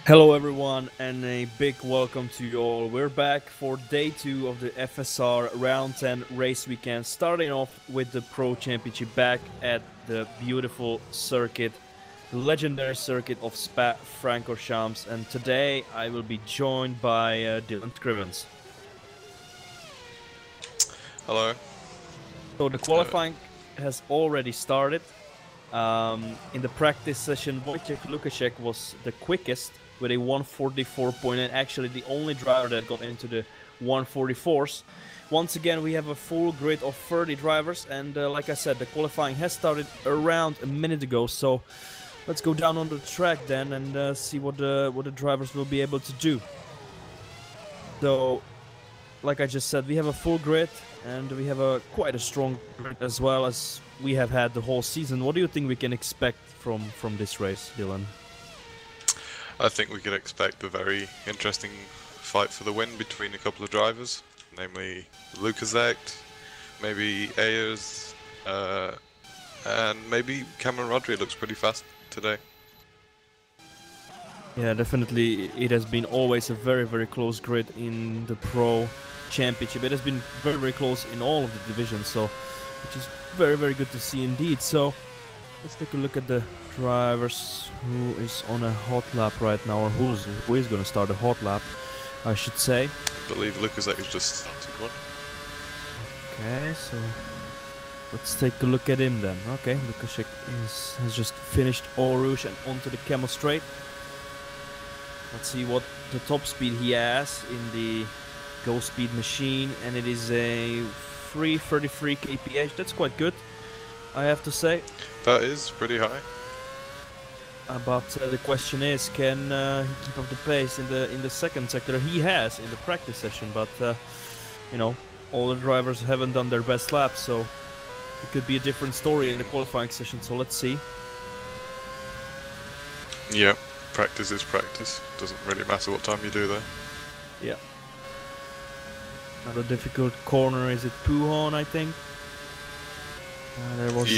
Hello everyone and a big welcome to you all. We're back for day 2 of the FSR Round 10 race weekend, starting off with the Pro Championship back at the beautiful circuit, the legendary circuit of Spa-Francorchamps, and today I will be joined by Dylan Scrivens. Hello. So the qualifying has already started. In the practice session, Wojciech Lukaszek was the quickest with a 144.8, actually the only driver that got into the 144s. Once again, we have a full grid of 30 drivers, and like I said, the qualifying has started around a minute ago, so let's go down on the track then and see what the drivers will be able to do. So, like I just said, we have a full grid, and we have quite a strong grid as well as we have had the whole season. What do you think we can expect from this race, Dylan? I think we could expect a very interesting fight for the win between a couple of drivers, namely Lukaszek, maybe Ayers, and maybe Cameron Rodri looks pretty fast today. Yeah, definitely. It has been always a very, very close grid in the Pro Championship. It has been very, very close in all of the divisions, so which is very, very good to see indeed. So let's take a look at the drivers. Who is on a hot lap right now, or who is going to start a hot lap, I should say. I believe Lukaszek is just starting one. Okay, so let's take a look at him then. Okay, Lukaszek has just finished Eau Rouge and onto the Camel Straight. Let's see what the top speed he has in the Go Speed machine, and it is a 333 kph. That's quite good, I have to say. That is pretty high. But the question is, can he keep up the pace in the second sector? He has in the practice session, but you know, all the drivers haven't done their best lap, so it could be a different story in the qualifying session. So let's see. Yeah, practice is practice. Doesn't really matter what time you do there. Yeah. Another difficult corner. Is it Pujon, I think? There was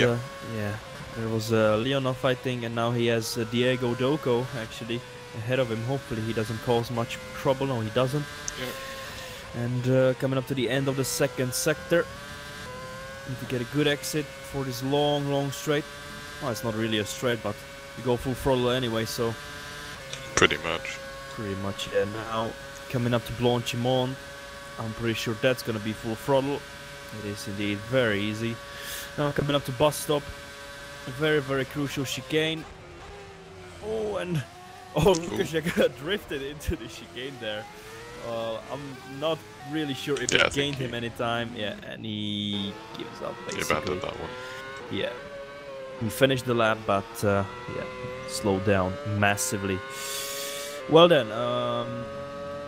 there was Leonov, I think, and now he has Diego Doko actually ahead of him. Hopefully he doesn't cause much trouble. No, he doesn't. Yeah. And coming up to the end of the second sector, need to get a good exit for this long straight. Well, it's not really a straight, but you go full throttle anyway, so pretty much. Yeah. Now coming up to Blanchimont, I'm pretty sure that's gonna be full throttle. It is indeed very easy. Now coming up to bus stop, a very, very crucial chicane. Oh, and Lukaszek drifted into the chicane there. I'm not really sure if it gained him any time. Yeah, and he gives up basically. He abandoned that one. Yeah, he finished the lap, but yeah, slowed down massively. Well then,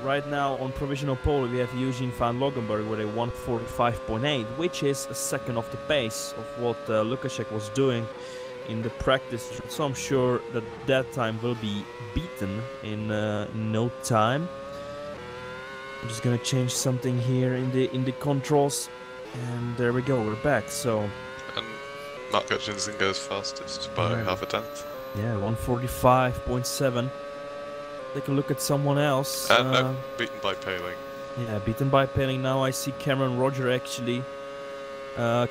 right now on provisional pole we have Eugene van Logenberg with a 145.8, which is a second of the pace of what Lukaszek was doing in the practice. So I'm sure that time will be beaten in no time. I'm just gonna change something here in the controls, and there we go. We're back. So and Mark Hutchinson goes fastest by half a tenth. Yeah, 145.7. Take a look at someone else. No, beaten by Paling. Yeah, beaten by Paling. Now I see Cameron Roger actually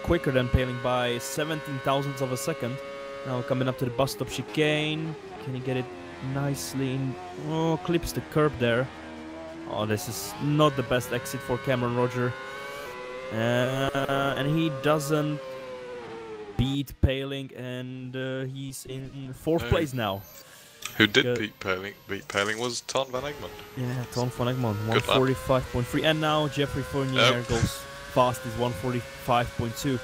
quicker than Paling by 17 thousandths of a second. Now coming up to the bus stop chicane. Can he get it nicely in? Oh, clips the curb there. Oh, this is not the best exit for Cameron Roger. And he doesn't beat Paling, and he's in 4th place now. Who did beat Paling? Beat Paling was Ton van Egmond. Yeah, Ton van Egmond, 145.3. And now Jeffrey Fournier goes fast, is 145.2. So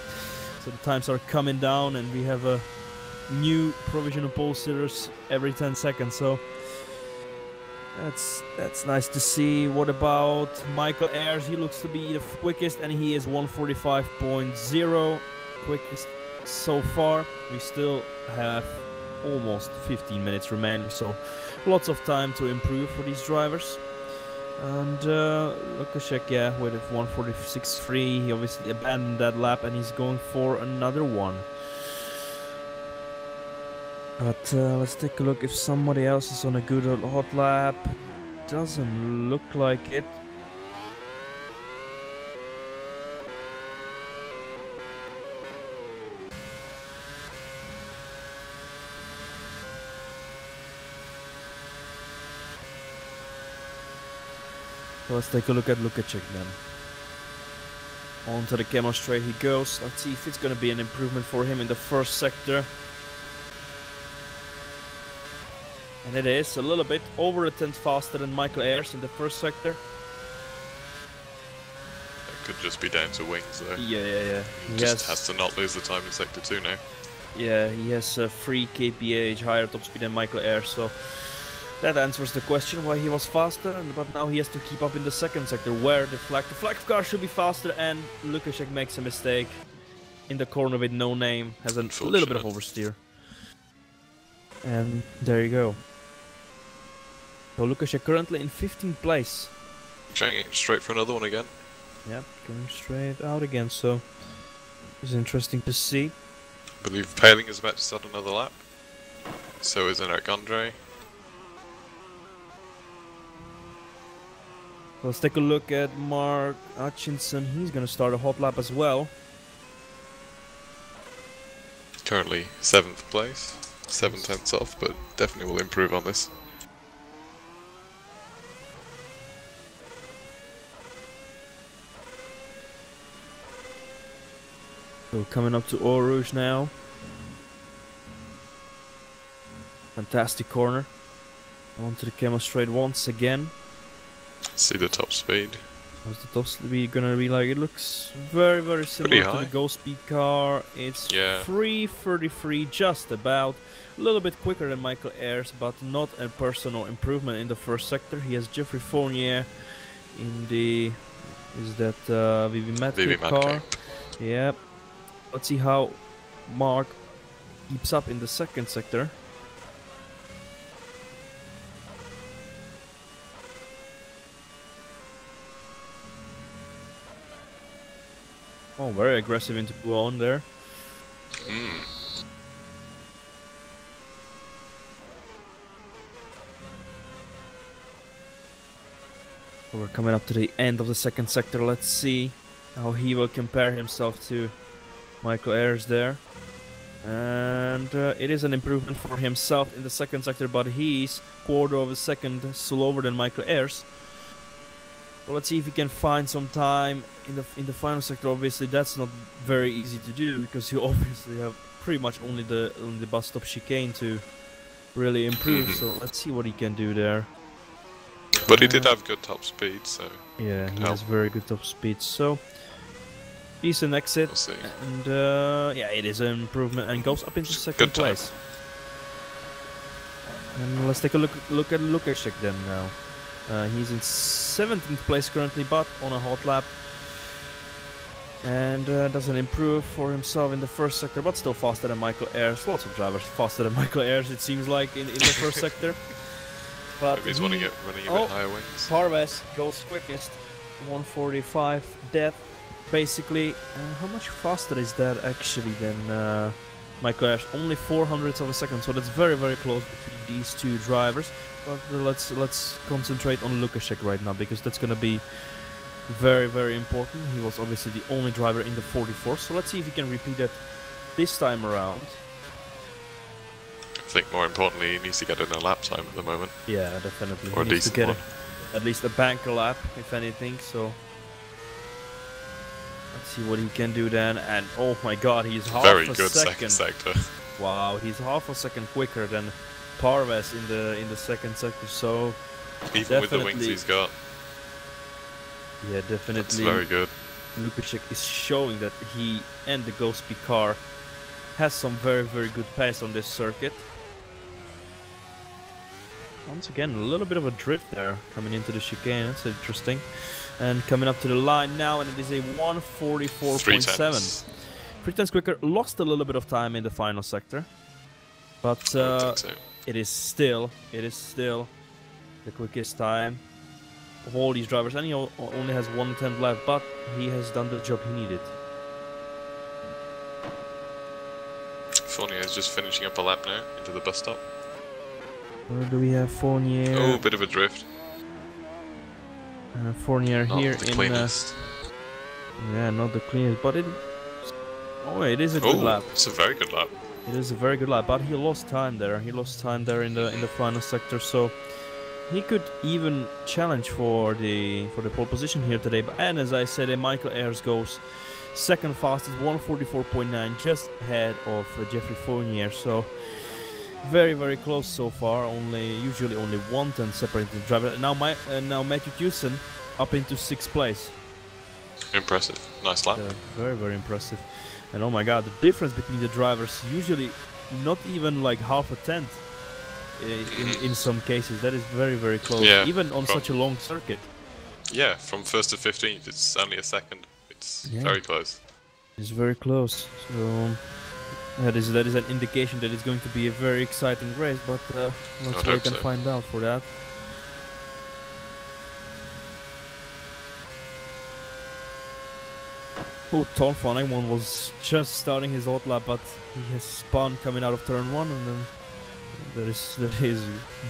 the times are coming down, and we have a new provisional pole sitters every 10 seconds. So that's nice to see. What about Michael Ayers? He looks to be the quickest, and he is 145.0, quickest so far. We still have almost 15 minutes remaining, so lots of time to improve for these drivers. And Lukaszek, yeah, with a 146.3, he obviously abandoned that lap, and he's going for another one. But let's take a look if somebody else is on a good hot lap. Doesn't look like it. So let's take a look at Lukáček then. Onto the camel straight he goes. Let's see if it's going to be an improvement for him in the first sector. And it is a little bit over a tenth faster than Michael Ayers in the first sector. It could just be down to wings though. Yeah. He just has to not lose the time in sector 2 now. Yeah, he has a 3 kph higher top speed than Michael Ayers, so that answers the question why he was faster. But now he has to keep up in the second sector where the flag car should be faster, and Lukáček makes a mistake in the corner with no name, has a little bit of oversteer. And there you go. So Lukáček currently in 15th place. Trying straight for another one again. Yep, going straight out again, so it's interesting to see. I believe Paling is about to start another lap. So is Eric Andre. Let's take a look at Mark Hutchinson. He's gonna start a hot lap as well. Currently 7th place. 7/10 off, but definitely will improve on this. So coming up to Eau Rouge now. Fantastic corner. Onto the camel straight once again. See the top speed. What's the top speed gonna be like? It looks very similar to the Go Speed car. It's 3:33, just about. A little bit quicker than Michael Ayers, but not a personal improvement in the first sector. He has Jeffrey Fournier in the... is that Vivi Madke car? Yep. Let's see how Mark keeps up in the second sector. Oh, very aggressive into on there. So we're coming up to the end of the second sector. Let's see how he will compare himself to Michael Ayers there. And it is an improvement for himself in the second sector, but he's quarter of a second slower than Michael Ayers. Well, let's see if he can find some time in the final sector. Obviously, that's not very easy to do because you obviously have pretty much only the bus stop chicane to really improve. So let's see what he can do there. But he did have good top speed, so yeah, he has very good top speed. So decent exit, and yeah, it is an improvement and goes up into second place. And let's take a look at Lukáček then now. He's in 17th place currently, but on a hot lap. And doesn't improve for himself in the first sector, but still faster than Michael Ayers. Lots of drivers faster than Michael Ayers, it seems like, in the first sector. But he's running a bit higher wings. Parves goes quickest, 145 death. Basically, how much faster is that actually than Michael Ayers? Only 400ths of a second, so that's very close between these two drivers. But let's concentrate on Lukáček right now, because that's gonna be very important. He was obviously the only driver in the 44, so let's see if he can repeat it this time around. I think more importantly, he needs to get in a lap time at the moment. Yeah, definitely. Or he a needs to decent get one. at least a banker lap, if anything. So let's see what he can do then. And oh my God, he's half very a good second. sector. Wow, he's half a second quicker than Parves in the second sector. So even with the wings he's got. Yeah, definitely. That's very good. Lukáček is showing that he and the Go Speed car has some very good pace on this circuit. Once again, a little bit of a drift there coming into the chicane. That's interesting. And coming up to the line now, and it is a 144.7. 3/10 quicker. Lost a little bit of time in the final sector, but it is still the quickest time of all these drivers. And he only has 1/10 left, but he has done the job he needed. Fournier is just finishing up a lap now into the bus stop. Where do we have Fournier? Oh, a bit of a drift. Fournier Not here the in. cleanest. Yeah, not the cleanest, but it. Oh, it is a good lap. It's a very good lap. It is a very good lap, but he lost time there. He lost time there in the final sector, so he could even challenge for the pole position here today. And as I said, Michael Ayers goes second fastest, 144.9, just ahead of Jeffrey Fournier. So very, very close so far. Usually only 1/10 separating the driver. Now Matthew Tucson up into 6th place. Impressive. Nice lap. Very, very impressive. And oh my god, the difference between the drivers, usually not even like half a tenth in some cases. That is very, very close, even on such a long circuit. Yeah, from 1st to 15th, it's only a second. It's very close. It's very close. So that is an indication that it's going to be a very exciting race, but let's wait and find out for that. Oh, Tom Fonagmon was just starting his hot lap, but he has spun coming out of turn 1, and then that is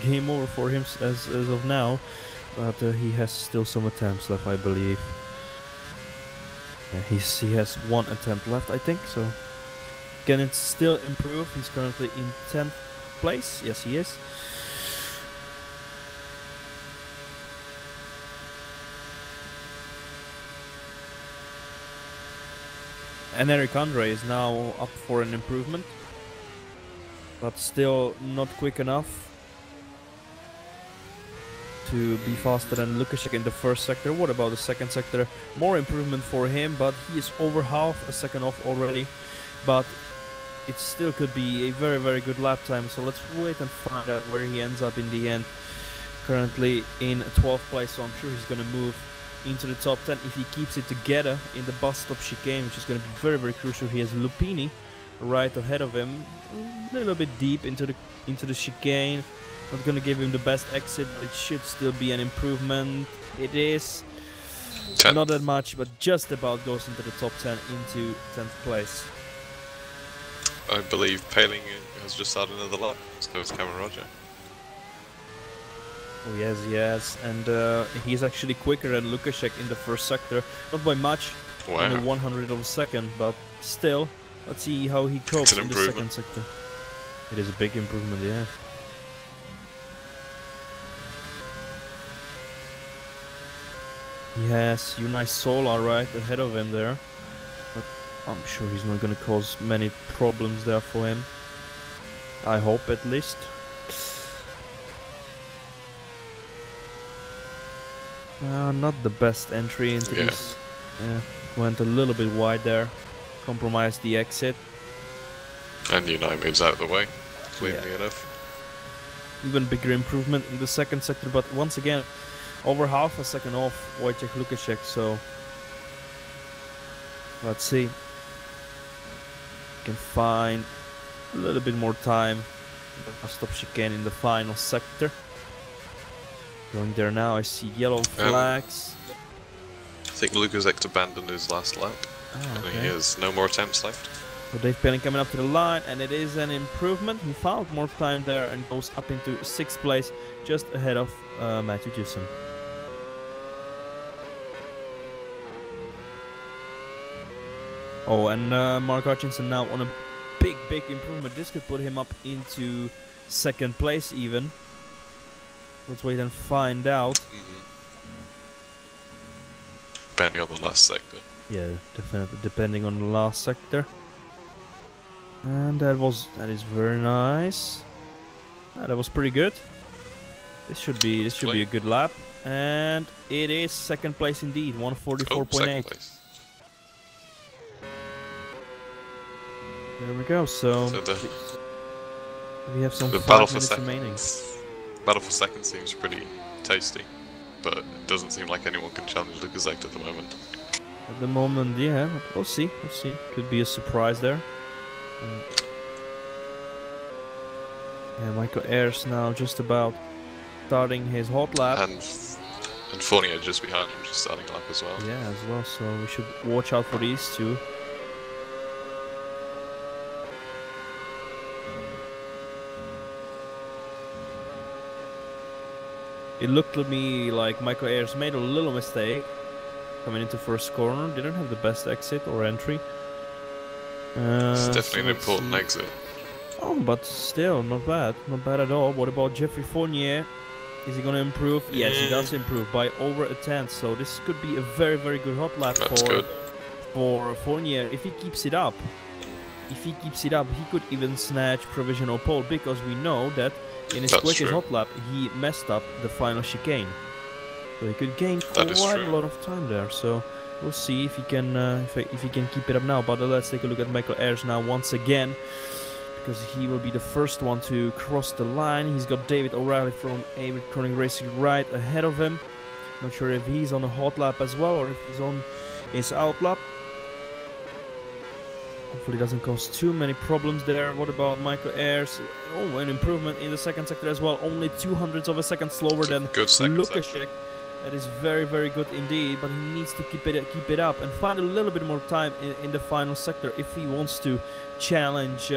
game over for him as of now. But he has still some attempts left, I believe. Yeah, he has 1 attempt left, I think. So can it still improve? He's currently in 10th place. Yes, he is. And Eric Andre is now up for an improvement, but still not quick enough to be faster than Lukaszek in the first sector. What about the second sector? More improvement for him, but he is over half a second off already. But it still could be a very, very good lap time, so let's wait and find out where he ends up in the end. Currently in 12th place, so I'm sure he's going to move into the top 10 if he keeps it together in the bus stop chicane, which is going to be very, very crucial. He has Lupini right ahead of him, a little bit deep into the chicane. Not going to give him the best exit, but it should still be an improvement. It is 10th. Not that much, but just about goes into the top 10, into 10th place. I believe Paling has just started another lap. Let's go with Cameron Roger. Oh yes, yes, and he's actually quicker than Lukaszek in the first sector, not by much, only 100 of a second, but still, let's see how he copes in the second sector. It is a big improvement, yeah. He has Unai Sola right ahead of him there, but I'm sure he's not going to cause many problems there for him. I hope at least. Not the best entry into this. Yeah, went a little bit wide there, compromised the exit. And Unai moves out of the way, cleanly enough. Even bigger improvement in the second sector, but once again, over half a second off Wojciech Lukaszek, so let's see. Can find a little bit more time. I'll stop chicane in the final sector. Going there now, I see yellow flags. I think Lukaszek abandoned his last lap. Oh, okay. And he has no more attempts left. So Dave Paling coming up to the line, and it is an improvement. He found more time there and goes up into 6th place, just ahead of Matthew Tucson. Oh, and Mark Hutchinson now on a big, big improvement. This could put him up into 2nd place even. Let's wait and find out. Depending on the last sector. Yeah, definitely depending on the last sector. And that is very nice. That was pretty good. This should be a good lap. And it is 2nd place indeed, 144.8. There we go. So we have some 5 minutes remaining. Battle for second seems pretty tasty, but it doesn't seem like anyone can challenge Lukaszek at the moment. At the moment, yeah, we'll see. We'll see. Could be a surprise there. Yeah, Michael Ayers now just about starting his hot lap. And Fournier just behind him, just starting a lap as well. Yeah, as well. So we should watch out for these two. It looked to me like Michael Ayers made a little mistake coming into first corner. Didn't have the best exit or entry. It's definitely so an important exit. Oh, but still, not bad. Not bad at all. What about Jeffrey Fournier? Is he going to improve? Yes, he does improve by over a tenth. So this could be a very, very good hot lap for Fournier if he keeps it up. If he keeps it up, he could even snatch provisional pole, because we know that in his quickest hot lap he messed up the final chicane. So he could gain quite a lot of time there. So we'll see if he can if he can keep it up now. But let's take a look at Michael Ayers now once again, because he will be the first one to cross the line. He's got David O'Reilly from Electronic Racing right ahead of him. Not sure if he's on a hot lap as well or if he's on his out lap. Hopefully doesn't cause too many problems there. What about Michael Ayers? Oh, an improvement in the second sector as well. Only 0.02 of a second slower than Lukaszek. That is very, very good indeed. But he needs to keep it up and find a little bit more time in the final sector if he wants to challenge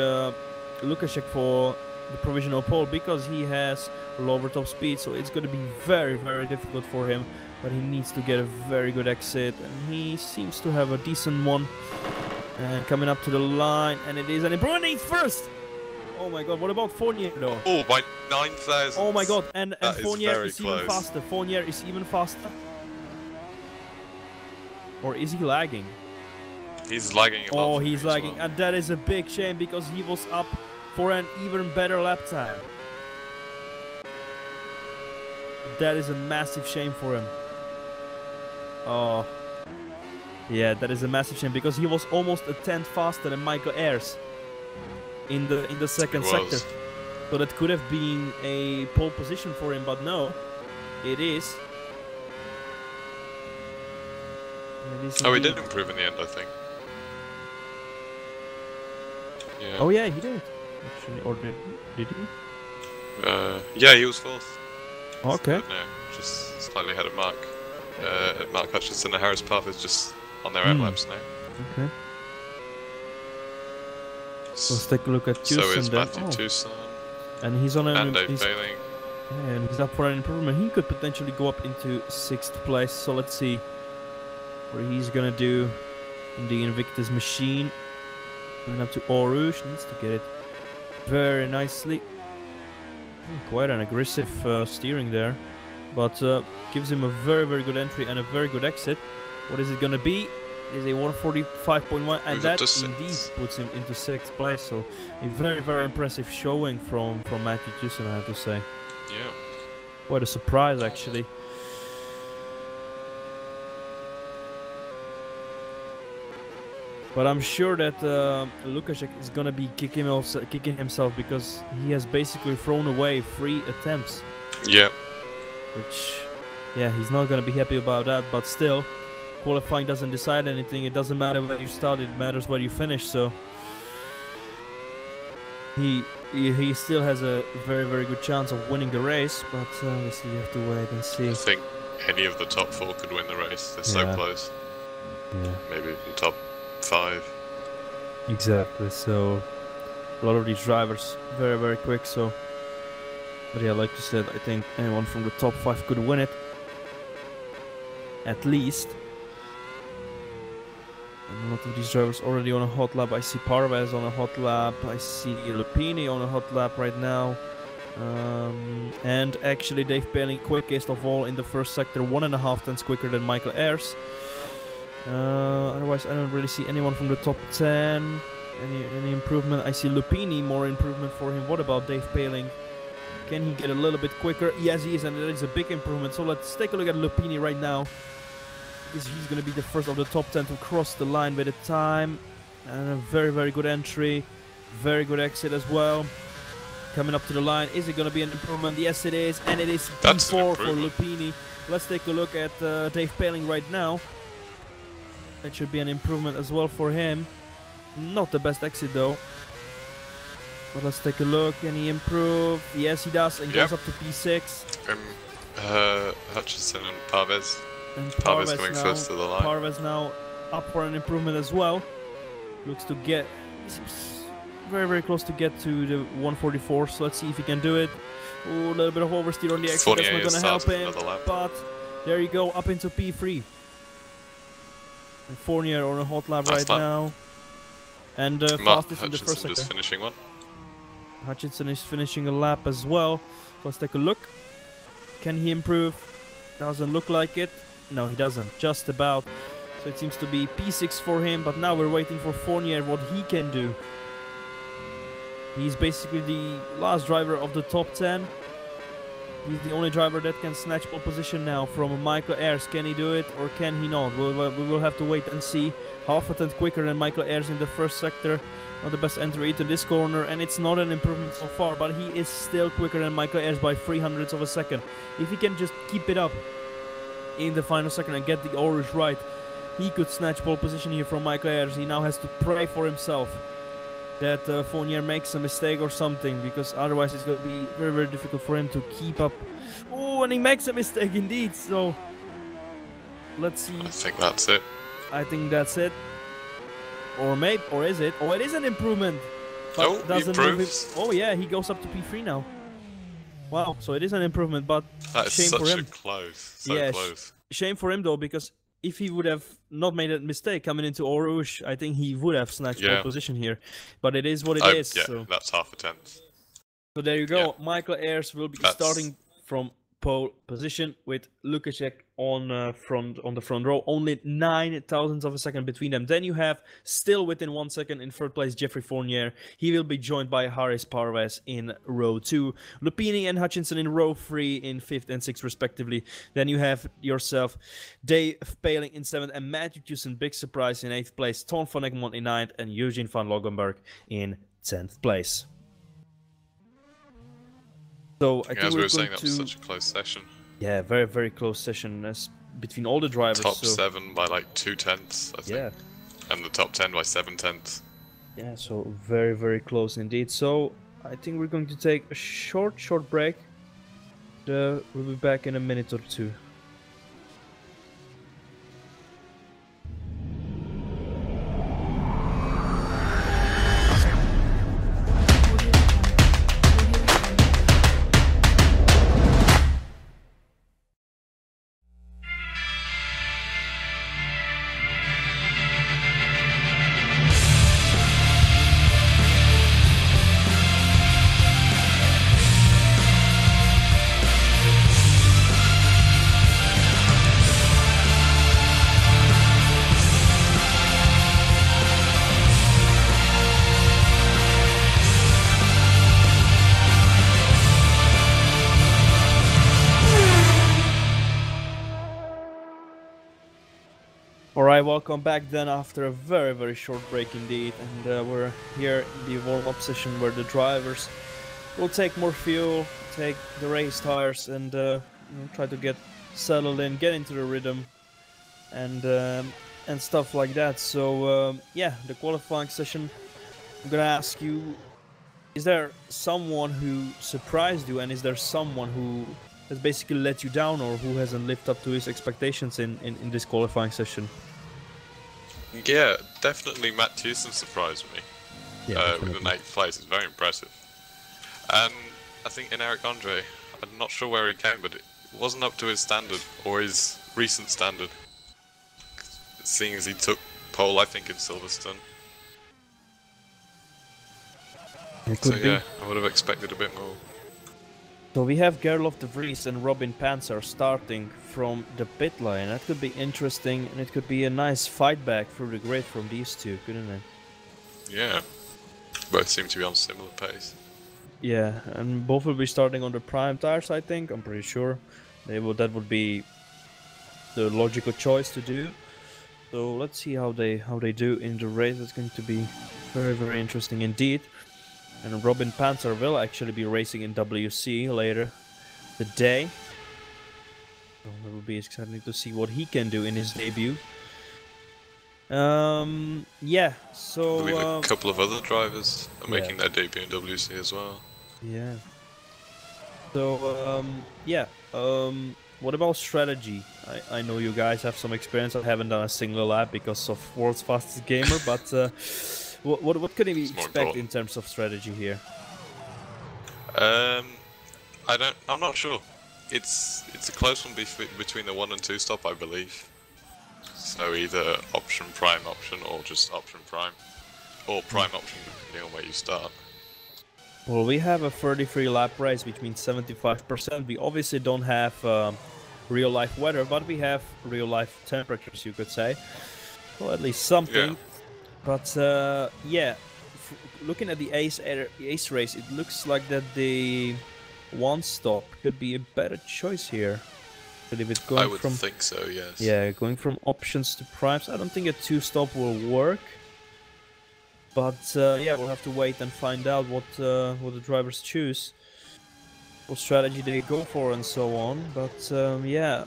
Lukaszek for the provisional pole, because he has lower top speed. So it's going to be very, very difficult for him. But he needs to get a very good exit, and he seems to have a decent one. And coming up to the line, and it is an improvement. He's first! Oh my god, what about Fournier though? Oh, by 9,000. Oh my god, and Fournier is even faster. Fournier is even faster. Or is he lagging? He's lagging a lot. Oh, he's lagging, and that is a big shame, because he was up for an even better lap time. That is a massive shame for him. Oh. Yeah, that is a massive shame, because he was almost a tenth faster than Michael Ayers in the second sector. So that could have been a pole position for him, but no, it is. Oh, he did improve in the end, I think. Yeah. Oh yeah, he did. Actually, or did he? Yeah, he was fourth. Okay. No, just slightly ahead of Mark. Mark Hutchinson and Harris Path is just on their out laps now. Okay. So let's take a look at Tucson. So is Matthew Tucson. And he's on an... And Dave Failing. Yeah, and he's up for an improvement. He could potentially go up into 6th place. So let's see what he's gonna do in the Invictus machine. Going up to Eau Rouge. Needs to get it very nicely. Quite an aggressive steering there. But gives him a very, very good entry and a very good exit. What is it going to be? It is a 145.1, and that indeed puts him into 6th place. So a very, very impressive showing from Matthew Tucson, I have to say. Yeah. Quite a surprise, actually. But I'm sure that Lukaszek is going to be kicking himself, because he has basically thrown away 3 attempts. Yeah. Which, yeah, he's not going to be happy about that, but still. Qualifying doesn't decide anything. It doesn't matter where you start, it matters where you finish. So he still has a very, very good chance of winning the race, but obviously you have to wait and see. I think any of the top 4 could win the race. They're so close. Yeah. Maybe even top 5. Exactly. So a lot of these drivers very, very quick. So, but yeah, like you said, I think anyone from the top 5 could win it, at least. And a lot of these drivers already on a hot lap. I see Parvez on a hot lap. I see Lupini on a hot lap right now. And actually Dave Paling quickest of all in the first sector, 1.5 tenths quicker than Michael Ayers. Otherwise I don't really see anyone from the top 10. Any improvement? I see Lupini, more improvement for him. What about Dave Paling? Can he get a little bit quicker? Yes, he is, and that is a big improvement. So let's take a look at Lupini right now, because he's going to be the first of the top 10 to cross the line by the time. And a very, very good entry. Very good exit as well. Coming up to the line. Is it going to be an improvement? Yes, it is. And it is P4 for Lupini. Let's take a look at Dave Paling right now. That should be an improvement as well for him. Not the best exit though. But let's take a look. Can he improve? Yes, he does. And goes up to P6. Hutchinson and Parvez. And Parvez coming first to the line. Parvez now up for an improvement as well. Looks to get very, very close to get to the 144. So let's see if he can do it. Ooh, a little bit of oversteer on the exit. That's not gonna help him. But there you go, up into P3. And Fournier on a hot lap right now. And fastest in the first sector. Just finishing one. Hutchinson is finishing a lap as well. Let's take a look. Can he improve? Doesn't look like it. No, he doesn't. Just about. So it seems to be P6 for him. But now we're waiting for Fournier, what he can do. He's basically the last driver of the top 10. He's the only driver that can snatch pole position now from Michael Ayers. Can he do it or can he not? We will have to wait and see. Half a tenth quicker than Michael Ayers in the first sector. Not the best entry into this corner, and it's not an improvement so far, but he is still quicker than Michael Ayers by 0.03 of a second. If he can just keep it up in the final second and get the orange right, he could snatch pole position here from Michael Ayers. He now has to pray for himself that Fournier makes a mistake or something, because otherwise it's going to be very, very difficult for him to keep up. Oh, and he makes a mistake indeed, so let's see. I think that's it. I think that's it. Or maybe, or is it? Oh, it is an improvement. Oh, he improves. Oh yeah, he goes up to P3 now. Wow, so it is an improvement, but that is shame for him. Close, close. Shame for him though, because if he would have not made a mistake coming into Eau Rouge, I think he would have snatched pole position here. But it is what it is. Yeah, so. That's half a tenth. So there you go. Yeah. Michael Ayers will be starting from pole position with Lukaszek on the front row. Only 0.09 of a second between them. Then you have, still within 1 second in third place, Jeffrey Fournier. He will be joined by Haris Parvez in row 2. Lupini and Hutchinson in row 3 in 5th and 6th respectively. Then you have yourself Dave Paling in 7th and Matthew Tucson, big surprise, in 8th place. Ton van Egmond in 9th and Eugene van Logenberg in 10th place. So I think as we were saying, that was such a close session. Yeah, very, very close session between all the drivers. Top 7 by like 0.2, I think. Yeah. And the top 10 by 0.7. Yeah, so very, very close indeed. So I think we're going to take a short break. We'll be back in a minute or two. Alright, welcome back then after a very, very short break indeed, and we're here in the warm-up session where the drivers will take more fuel, take the race tires, and try to get settled in, get into the rhythm, and stuff like that. So yeah, the qualifying session, I'm gonna ask you, is there someone who surprised you, and is there someone who has basically let you down or who hasn't lived up to his expectations in this qualifying session? Yeah, definitely Matt Tucson surprised me with an 8th place. It's very impressive. And I think in Eric Andre, I'm not sure where he came, but it wasn't up to his standard or his recent standard. Seeing as he took pole, I think, in Silverstone. So yeah, I would have expected a bit more. So we have Gerlof de Vries and Robin Panzer starting from the pit lane. That could be interesting, and it could be a nice fight back through the grid from these two, couldn't it? Yeah, both seem to be on similar pace. Yeah, and both will be starting on the prime tires, I think. I'm pretty sure that would be the logical choice to do. So let's see how they do in the race. It's going to be very, very interesting indeed. And Robin Panzer will actually be racing in WC later today. So it will be exciting to see what he can do in his debut. Yeah, so... I believe a couple of other drivers are making their debut in WC as well. Yeah. So, yeah. What about strategy? I know you guys have some experience. I haven't done a single lap because of World's Fastest Gamer, but... what can we expect in terms of strategy here? I I'm not sure. It's a close one between the 1 and 2 stop, I believe. So either option prime option or just option prime, or prime option depending on where you start. Well, we have a 33 lap race, which means 75%. We obviously don't have real life weather, but we have real life temperatures, you could say. Well, at least something. Yeah. But yeah, looking at the ace race, it looks like that the 1 stop could be a better choice here. But if it's going I would think so, yes. Yeah, going from options to primes, I don't think a 2 stop will work. But yeah, we'll have to wait and find out what the drivers choose, what strategy they go for, and so on. But yeah.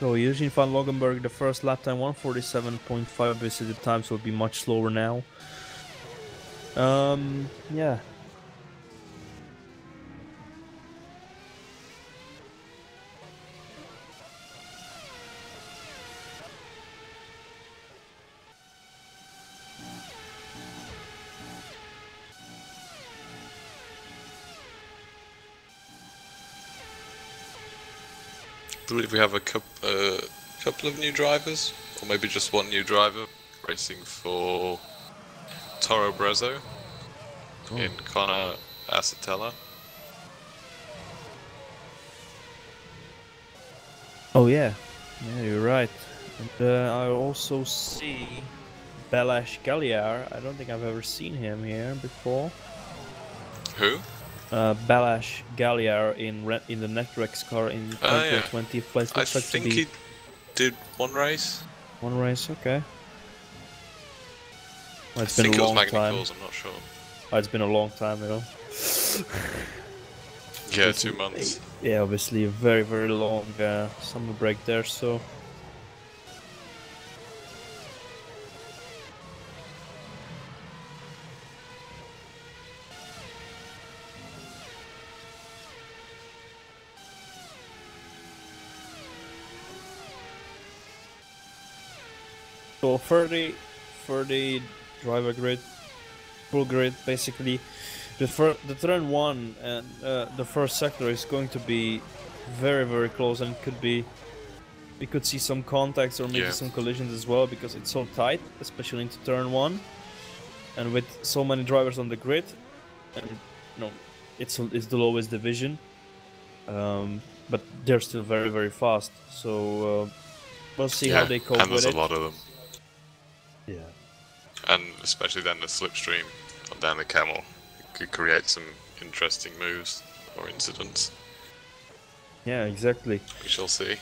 So Eugene van Logenberg, the first lap time 1:47.5. Obviously, the times will be much slower now. Yeah. I believe we have a couple of new drivers, or maybe just one new driver racing for Toro Brezzo in Connor Acetella. Oh yeah, yeah, you're right. And I also see Balázs Galliard. I don't think I've ever seen him here before. Who? Balázs Galliard in the Netrex car in 2020 place. I think he did one race. One race, okay. Well, it's I been think a it was long time. Magny-Cours, I'm not sure. Oh, it's been a long time, you know. Yeah, 2 months. Yeah, obviously a very, very long summer break there, so... So 30 driver grid, full grid, basically. The turn 1 and the first sector is going to be very, very close, and could be, we could see some contacts or maybe some collisions as well, because it's so tight, especially into turn 1, and with so many drivers on the grid, and you know, it's the lowest division, but they're still very, very fast. So we'll see how they cope and with there's it. a lot of them. Yeah. And especially then the slipstream down the camel, it could create some interesting moves or incidents. Yeah, exactly. We shall see.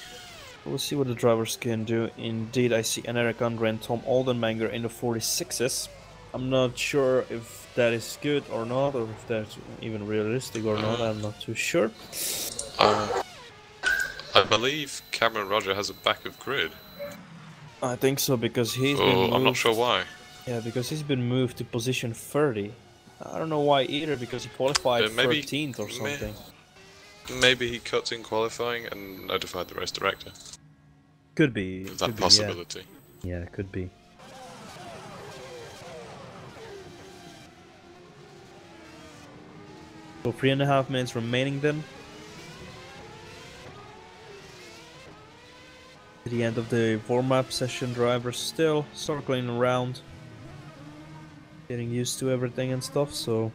We'll see what the drivers can do. Indeed, I see Eric Andre and Tom Oldenmanger in the 46s. I'm not sure if that is good or not, or if that's even realistic or not. I'm not too sure. I believe Cameron Roger has a back of grid. I think so, because he's been moved. I'm not sure why. Yeah, because he's been moved to position 30. I don't know why either, because he qualified maybe, 13th or something. Maybe he cut in qualifying and notified the race director. Could be. That possibility. Yeah, could be. So 3.5 minutes remaining then. At the end of the warm-up session, drivers still circling around, getting used to everything and stuff, so...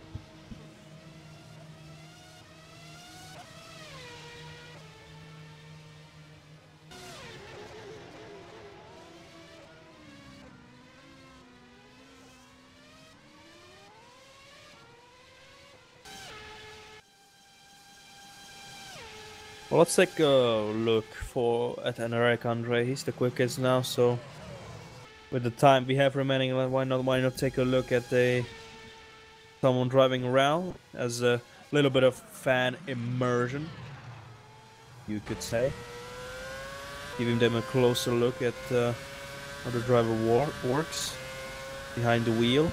Well, let's take a look at Eric Andre. He's the quickest now, so with the time we have remaining, why not take a look at someone driving around as a little bit of fan immersion, you could say. Giving them a closer look at how the driver works behind the wheel.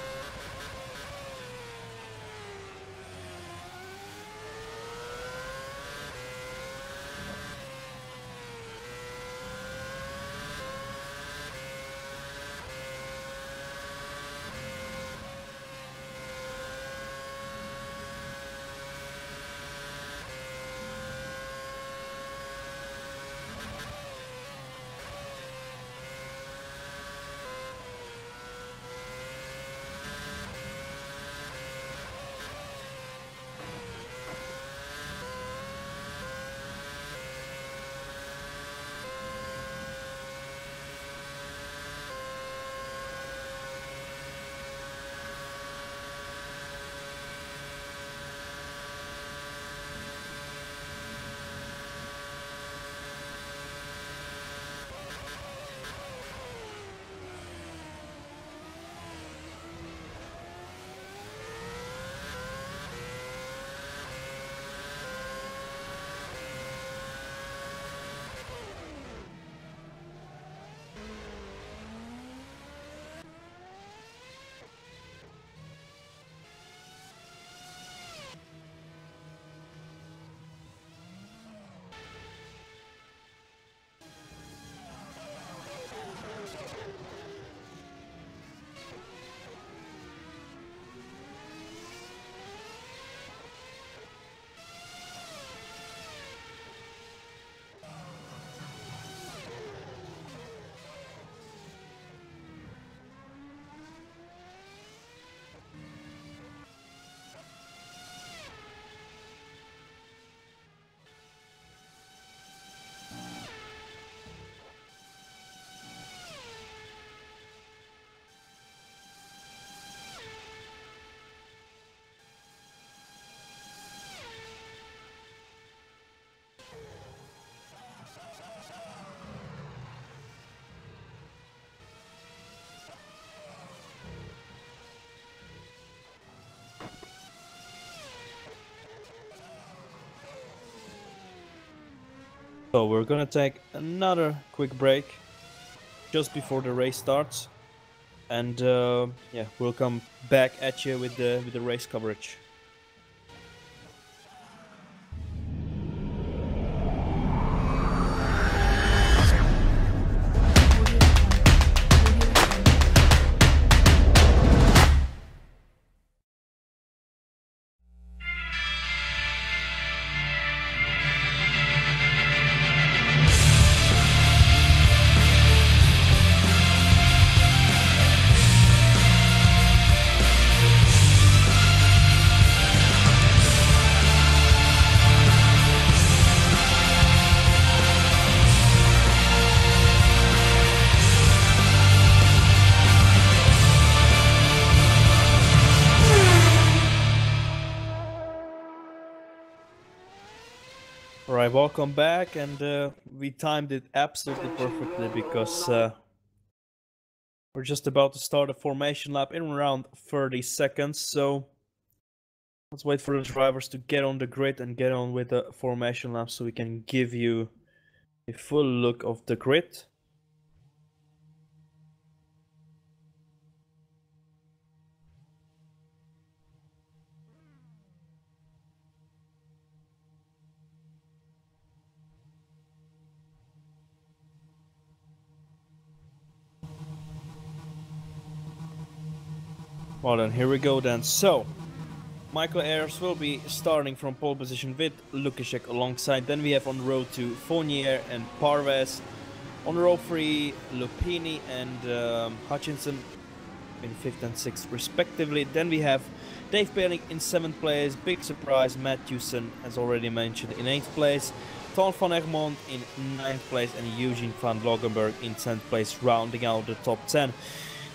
So we're gonna take another quick break just before the race starts, and yeah, we'll come back at you with the race coverage. Alright, welcome back, and we timed it absolutely perfectly because we're just about to start a formation lap in around 30 seconds, so let's wait for the drivers to get on the grid and get on with the formation lap so we can give you a full look of the grid. Well then, here we go then. So, Michael Ayers will be starting from pole position with Lukaszek alongside. Then we have on row 2 Fournier and Parves. On row 3 Lupini and Hutchinson in 5th and 6th respectively. Then we have Dave Bailey in 7th place, big surprise Matthewson, as already mentioned, in 8th place. Ton van Egmond in 9th place and Eugene van Logenberg in 10th place, rounding out the top 10.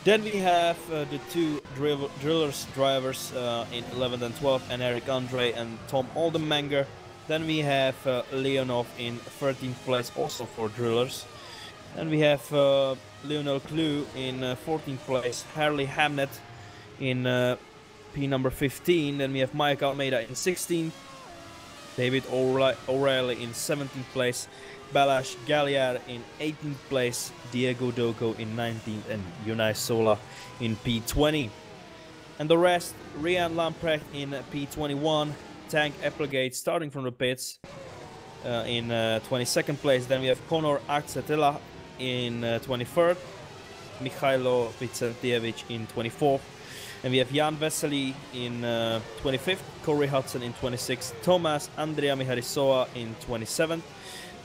Then we have the two drillers drivers in 11th and 12th, and Eric Andre and Tom Oldenmanger. Then we have Leonov in 13th place, also for drillers. Then we have Lionel Clue in 14th place, Harley Hamnet in P number 15. Then we have Mike Almeida in 16th, David O'Reilly in 17th place, Balázs Galliard in 18th place, Diego Dogo in 19th, and Unai Sola in P20. And the rest, Rian Lamprecht in P21, Tank Applegate starting from the pits in 22nd place. Then we have Conor Axatella in 23rd, Mikhailo Vicentievich in 24th, and we have Jan Vesely in 25th, Corey Hudson in 26th, Thomas Andrea Miharisoa in 27th,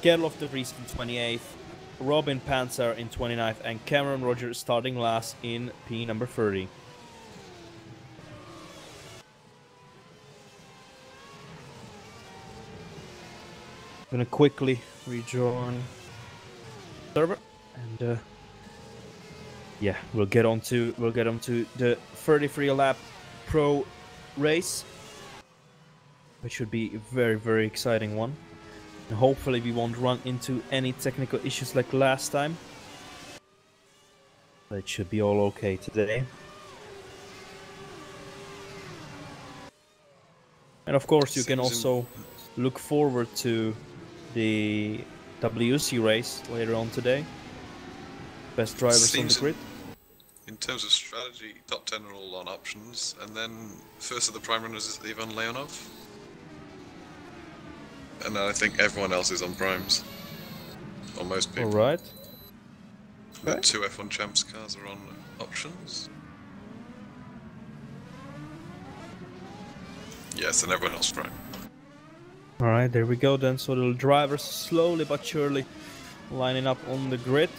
Gerlof de Vries in 28th, Robin Panzer in 29th, and Cameron Rogers starting last in P number 30. I'm gonna quickly rejoin server, and yeah, we'll get on to the 33 lap pro race, which should be a very exciting one. And hopefully we won't run into any technical issues like last time. But it should be all okay today. And of course you can also look forward to the WC race later on today. Best drivers on the grid. In terms of strategy, top 10 are all on options, and then first of the prime runners is Ivan Leonov. And I think everyone else is on primes. Or most people. Alright. The two F1 Champs cars are on options. Yes, and everyone else prime. Alright, there we go then. So the drivers slowly but surely lining up on the grid.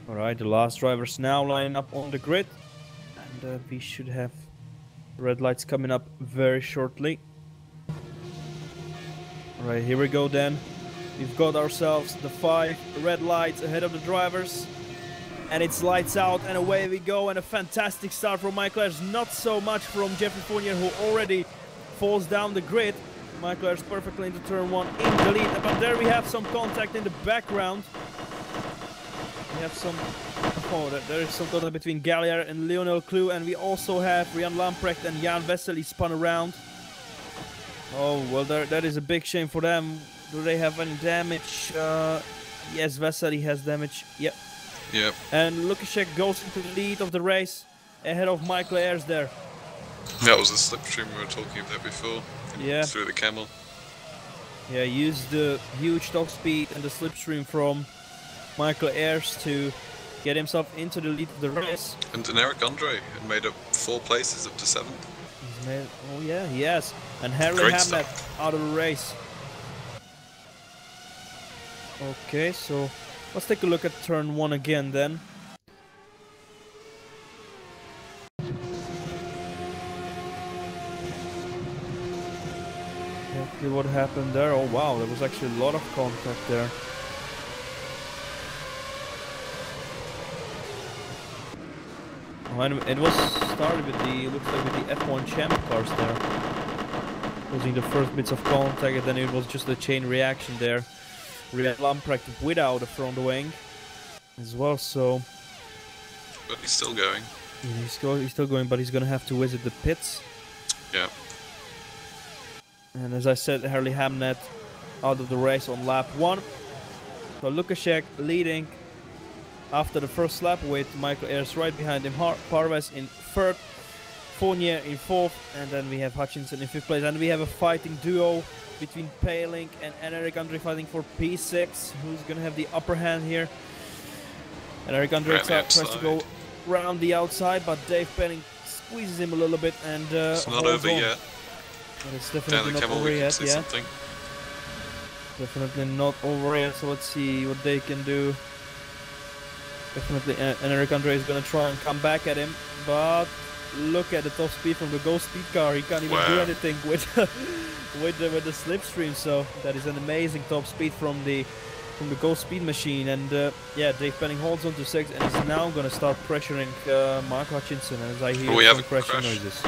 Alright, the last drivers now lining up on the grid, and we should have red lights coming up very shortly. Alright, here we go then. We've got ourselves the 5 red lights ahead of the drivers. And it's lights out and away we go, and a fantastic start from Michael Ayers. Not so much from Jeffrey Fournier, who already falls down the grid. Michael Ayers perfectly into turn 1 in the lead, but there we have some contact in the background. We have some, there is some contact between Galliard and Lionel Clue, and we also have Rian Lamprecht and Jan Vesely spun around. Oh, well, that is a big shame for them. Do they have any damage? Yes, Vesely has damage. Yep. Yep. And Lukaszek goes into the lead of the race ahead of Michael Ayers there. That was the slipstream we were talking about before. Yeah. Through the camel. Yeah, used the huge top speed and the slipstream from Michael Ayers to get himself into the lead of the race. And Eric Andre had made up 4 places up to 7th. He's made, oh yeah, he has. And Harry Great Hamnet stuff. out of the race. Okay, so let's take a look at turn 1 again then. Exactly what happened there. Oh wow, there was actually a lot of contact there. Oh, and it was started with the, looks like with the F1 Champ cars there. Causing the first bits of contact, and then it was just a chain reaction there. Rian Lamprecht without a front wing as well, so... But he's still going. Yeah, he's still going, but he's gonna have to visit the pits. Yeah. And as I said, Harley Hamnet out of the race on lap 1. So Lukaszek leading after the first lap with Michael Ayers right behind him. Parves in 3rd, Fournier in 4th, and then we have Hutchinson in 5th place. And we have a fighting duo between Paling and Eric Andre fighting for P6. Who's gonna have the upper hand here? And Eric Andre tries to go round the outside, but Dave Paling squeezes him a little bit and it's not over yet. But it's definitely not over yet, yeah. Something. Definitely not over yet, so let's see what they can do. Definitely, and Eric Andre is gonna try and come back at him, but look at the top speed from the Ghost Speed car. He can't even do anything with with the slipstream. So that is an amazing top speed from the Ghost Speed machine. And yeah, Dave Penning holds on to 6 and is now gonna start pressuring Mark Hutchinson as I hear some crashing noises.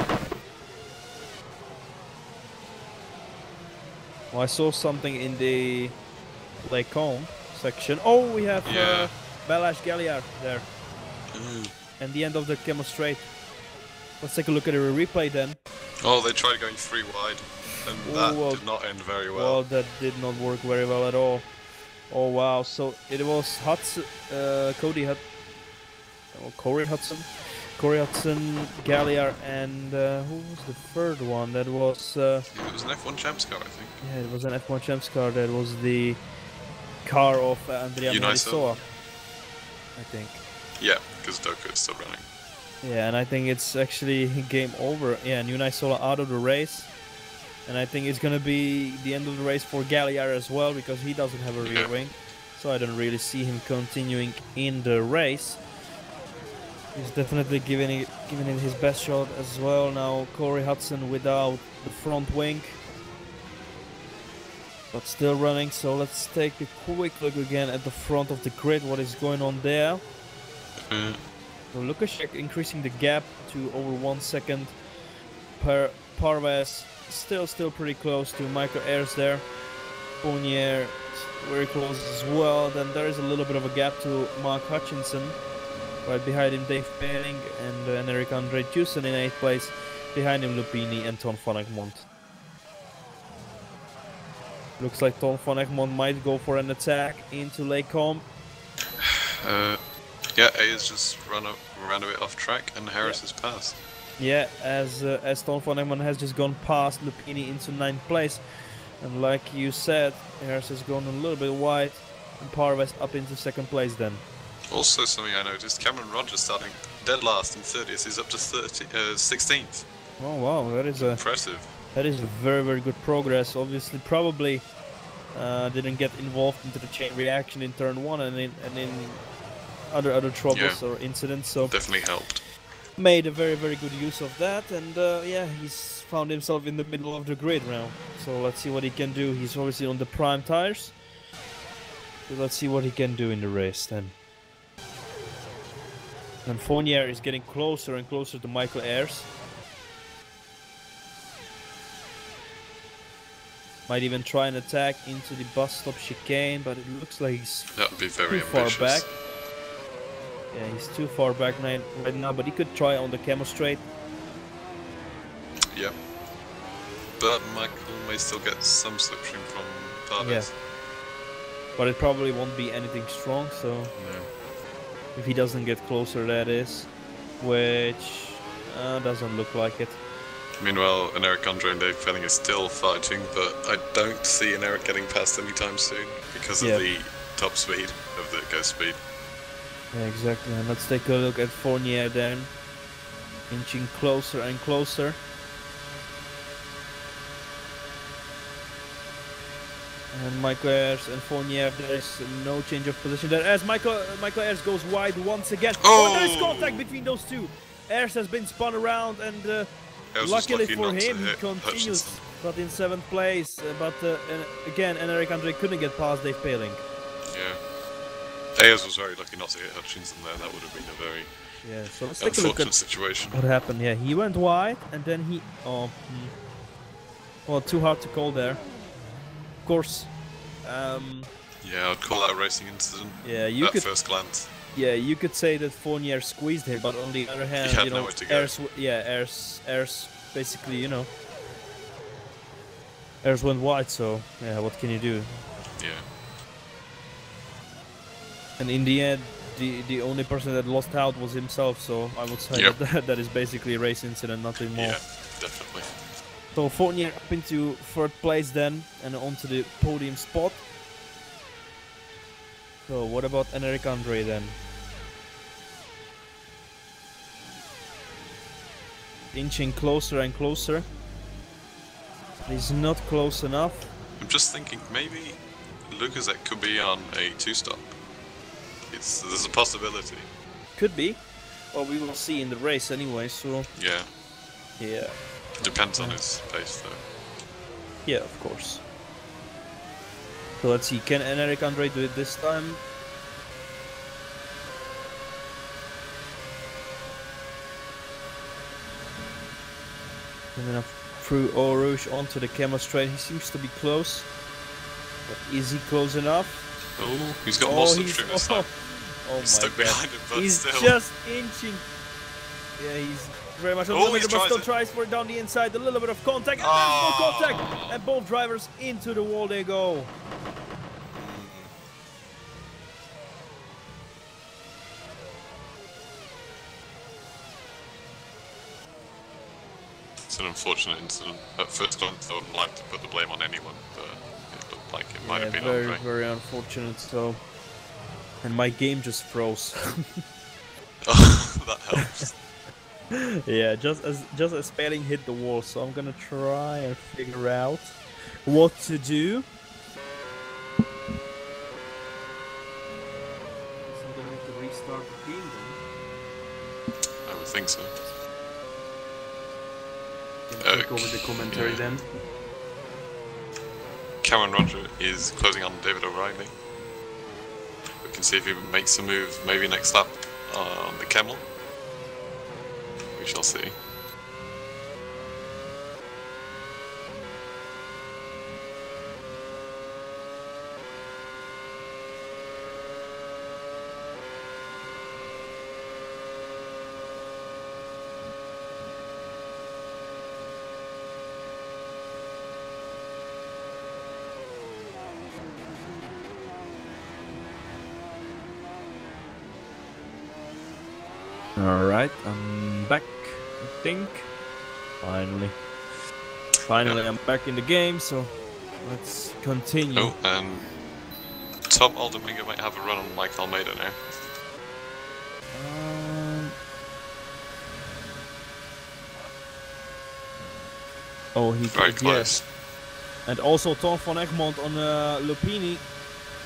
Well, I saw something in the Lake Combe section. Oh, we have Balázs Galliard there. And the end of the Camel Straight. Let's take a look at a replay then. Oh, they tried going 3 wide, and that did not end very well. Well, that did not work very well at all. Oh wow, so it was Hudson, Corey Hudson, Galliard, and who was the 3rd one? That was... it was an F1 Champs car, I think. Yeah, it was an F1 Champs car. That was the car of Andrea Merisoa, I think. Yeah, because Doka is still running. Yeah, and I think it's actually game over. Yeah, and Unisola out of the race. And I think it's gonna be the end of the race for Galliard as well, because he doesn't have a rear wing. So I don't really see him continuing in the race. He's definitely giving it his best shot as well. Now Corey Hudson without the front wing, but still running. So let's take a quick look again at the front of the grid. What is going on there? So Lukaszek increasing the gap to over 1 second per Parves. Still pretty close to Michael Ayers there. Fournier very close as well. Then there is a little bit of a gap to Mark Hutchinson. Right behind him Dave Paling and Eric Andre Tucson in 8th place. Behind him Lupini and Ton van Egmond. Looks like Ton van Egmond might go for an attack into Lake Combe. Yeah, Ayers just ran a bit off track and Harris has passed. Yeah, as Ton van Egmond has just gone past Lupini into 9th place. And like you said, Harris has gone a little bit wide and Parves up into 2nd place then. Also something I noticed, Cameron Rogers starting dead last in 30th, he's up to 16th. Oh wow, that is impressive. That is a very good progress. Obviously, probably didn't get involved into the chain reaction in turn 1 and in other troubles or incidents. So definitely helped. Made a very good use of that, and yeah, he's found himself in the middle of the grid now. So let's see what he can do. He's obviously on the prime tires. So let's see what he can do in the race then. And Fournier is getting closer and closer to Michael Ayers. Might even try an attack into the bus stop chicane, but it looks like he's That would be very too far ambitious. back. Yeah, he's too far back right now, but he could try on the Camo straight. Yep. But Michael may still get some slipstream from Pardes. Yeah. But it probably won't be anything strong, so... No. If he doesn't get closer, that is. Which... doesn't look like it. Meanwhile, an Eric Andre and Dave Felling is still fighting, but I don't see an Eric getting past anytime soon because of the top speed of the ghost speed. Yeah, exactly. And let's take a look at Fournier then. Inching closer and closer. And Michael Ayers and Fournier, there is no change of position there. As Michael Ayers goes wide once again. Oh, there is contact between those two. Ayers has been spun around and luckily for him, he continues. Hutchinson. But in 7th place. Again, and Eric Andre couldn't get past Dave Paling. Yeah. Ayers was very lucky not to hit Hutchinson there. That would have been a very So let's take a look at situation. what happened. Yeah, he went wide and then he... Well, too hard to call there. Of course. Yeah, I'd call that a racing incident. Yeah, you at could. first glance. Yeah, you could say that Fournier squeezed him, but on the other hand, He had you know, nowhere to go. Ayers basically, you know, Ayers went wide. So yeah, what can you do? Yeah. And in the end, the only person that lost out was himself. So I would say that is basically a race incident, nothing more. Yeah, definitely. So Fournier up into 3rd place then, and onto the podium spot. So what about Eric Andre then? Inching closer and closer. He's not close enough. I'm just thinking maybe Lukaszek could be on a 2-stop. There's a possibility. Could be. Well, we will see in the race anyway, so... Yeah. Yeah. Depends on his pace though. Yeah, of course. So let's see, can Eric Andre do it this time? And then through Eau Rouge onto the Camo straight. He seems to be close. But is he close enough? Oh, he's got more slipstream this time. Oh He's stuck my god. behind him, but He's still. just inching. Yeah, he's very much on the limit, but still tries for it down the inside. A little bit of contact, and there's no contact! And both drivers into the wall they go. It's an unfortunate incident. At first glance, I wouldn't like to put the blame on anyone, but it looked like it might have been very, Andre. very unfortunate. So, and my game just froze. Oh, that helps. Yeah, just as Paling hit the wall, so I'm gonna try and figure out what to do. So I'm gonna have to restart the game then. I would think so. Take over the commentary then. Cameron Roger is closing on David O'Reilly. We can see if he makes a move, maybe next lap on the Camel. We shall see. Alright, I'm back, I think. Finally I'm back in the game, so let's continue. Oh, and Tom Alderminger might have a run on Mike Almeida now. Oh, he Very did, close. yes. And also Tom van Egmond on Lupini,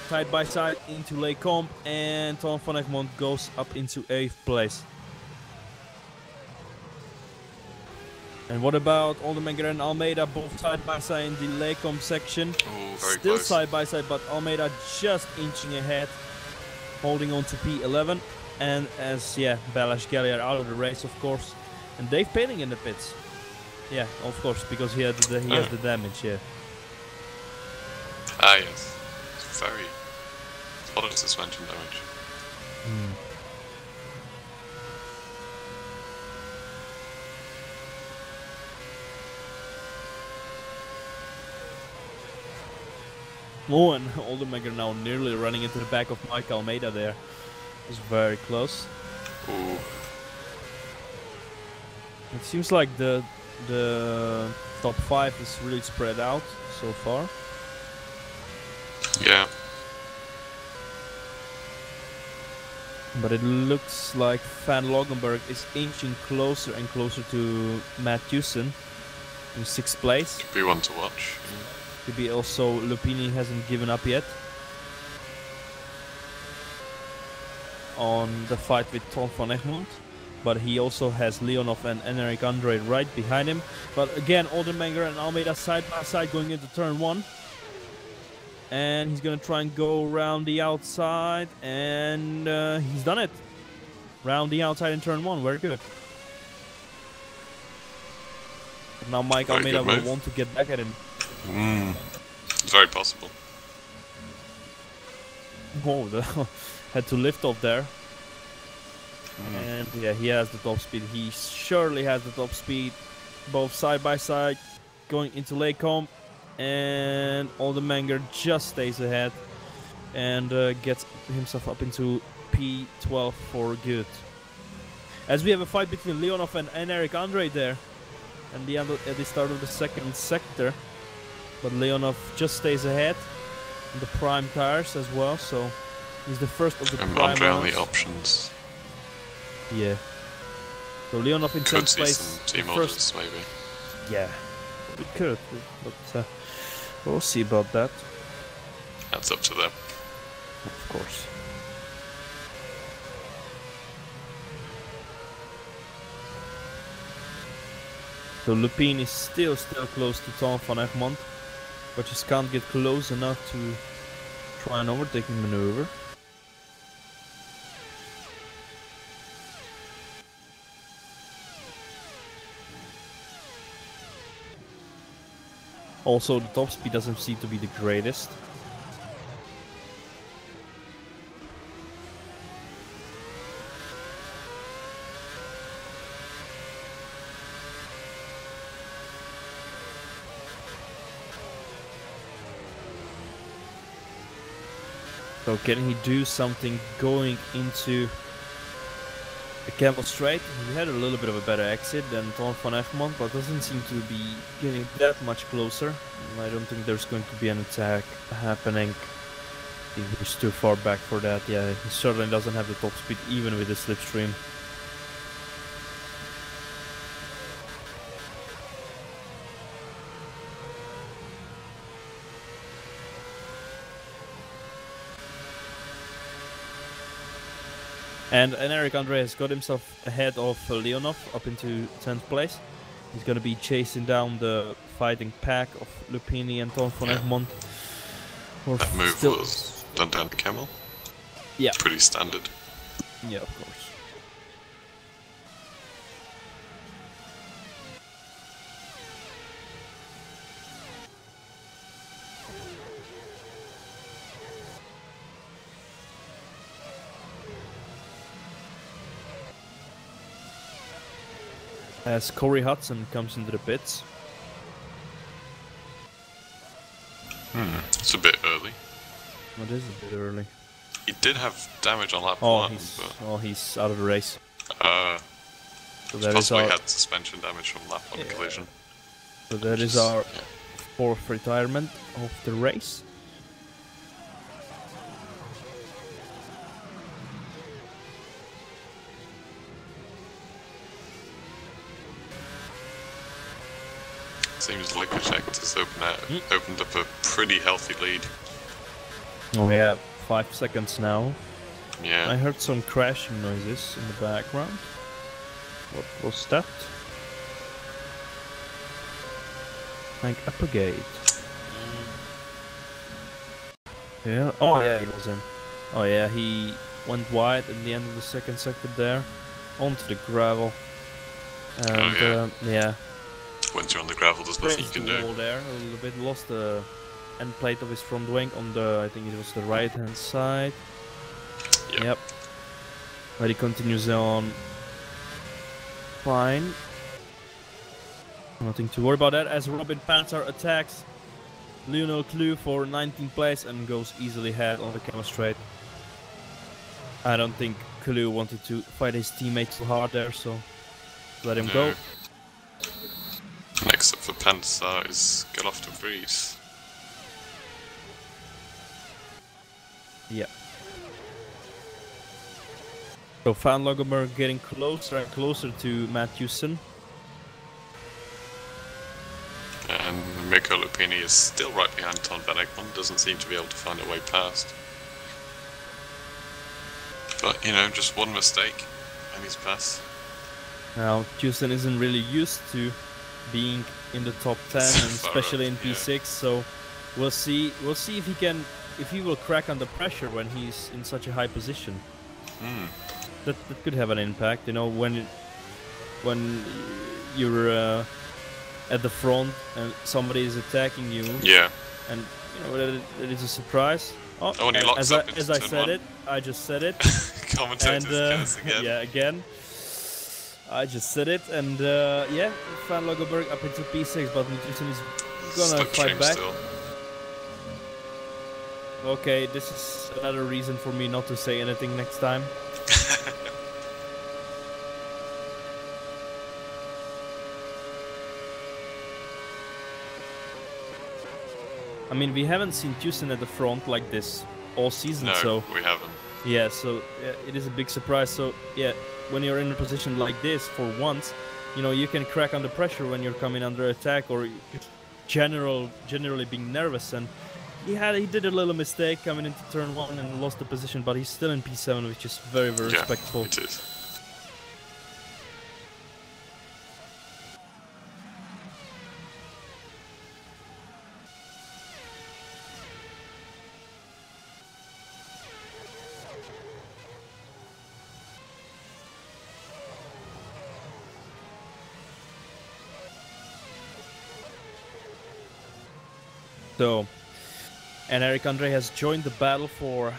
side by side into Les Combes, and Tom van Egmond goes up into 8th place. And what about Aldermanger and Almeida, both side by side in the Les Combes section? Oh, very Still close. side by side, but Almeida just inching ahead, holding on to P11. and as Balázs Gelly are out of the race, of course, and Dave Paling in the pits. Yeah, of course, because he has the damage. Yeah. Ah, yes. It's very. A lot of suspension damage. Oh, and Oldenburger now nearly running into the back of Mike Almeida there. It was very close. Ooh. It seems like the top 5 is really spread out so far. Yeah. But it looks like Van Logenberg is inching closer and closer to Matthewson in 6th place. Could be one to watch. Could be also Lupini hasn't given up yet on the fight with Tom van Egmond. But he also has Leonov and Enric Andre right behind him. But again, Oldenburger and Almeida side by side going into turn 1. And he's gonna try and go around the outside, and he's done it. Round the outside in turn 1, very good. But now Mike Almeida will want to get back at him. It's very possible. Oh, had to lift off there. And yeah, he has the top speed. He surely has the top speed. Both side by side, going into Lake Combe. And Oldenburger just stays ahead and gets himself up into P12 for good. As we have a fight between Leonov and Enric Andre there, and at the start of the 2nd sector, but Leonov just stays ahead on the prime tires as well, so he's the first of the prime Andre on ones. the options. Yeah. So Leonov in 10th place. Some team orders, maybe. Yeah, we could, but we'll see about that. That's up to them. Of course. So Lupin is still close to Tom van Egmond, but just can't get close enough to try an overtaking maneuver. Also, the top speed doesn't seem to be the greatest. So can he do something going into the Camel Straight? He had a little bit of a better exit than Tom van Egmond, but doesn't seem to be getting that much closer. I don't think there's going to be an attack happening. He's too far back for that. Yeah, he certainly doesn't have the top speed even with the slipstream. And Enric Andre has got himself ahead of Leonov up into 10th place. He's going to be chasing down the fighting pack of Lupini and Tom van Egmond. That move was done down to Camel. Yeah. Pretty standard. Yeah, of course. As Corey Hudson comes into the pits. It's a bit early. It is a bit early. He did have damage on lap 1, but... he's out of the race. So that possibly had suspension damage from lap 1 collision. So that is our 4th retirement of the race. Seems Lukaszek has opened up a pretty healthy lead. Oh yeah, 5 seconds now. Yeah. I heard some crashing noises in the background. What was that? Like Applegate. Yeah. Oh yeah, he was in. Oh yeah, he went wide in the end of the second sector there, onto the gravel. And yeah. Once you're on the gravel, there's nothing you can the do. wall there a little bit, lost the end plate of his front wing on the, I think it was the right hand side. Yep. But he continues on fine. Nothing to worry about that as Robin Panzer attacks Lionel Clue for 19th place and goes easily ahead on the camera straight. I don't think Clue wanted to fight his teammate too hard there, so let him go. Next up for Panzer is Galof de Vries. Yeah. So Van Loggeberg getting closer and closer to Matthewson. And Mirko Lupini is still right behind Ton van Egmond, doesn't seem to be able to find a way past. But, you know, just one mistake and he's past. Now, Houston isn't really used to being in the top 10, and especially in P6, so we'll see if he will crack under pressure when he's in such a high position. That could have an impact, you know, when you're at the front and somebody is attacking you. Yeah. And you know that is a surprise. Oh, and he locks up as I said it, I just said it. Commentators again. Yeah, again. I just said it, and yeah, Van Loggeberg up into P6, but Matthewson is gonna fight back. Still. Okay, this is another reason for me not to say anything next time. I mean, we haven't seen Houston at the front like this all season, so we haven't. Yeah, so it is a big surprise. So yeah, when you're in a position like this for once, you know, you can crack under pressure when you're coming under attack or generally being nervous. And he did a little mistake coming into turn 1 and lost the position, but he's still in P7, which is very, very respectful. It is. So, and Eric Andre has joined the battle for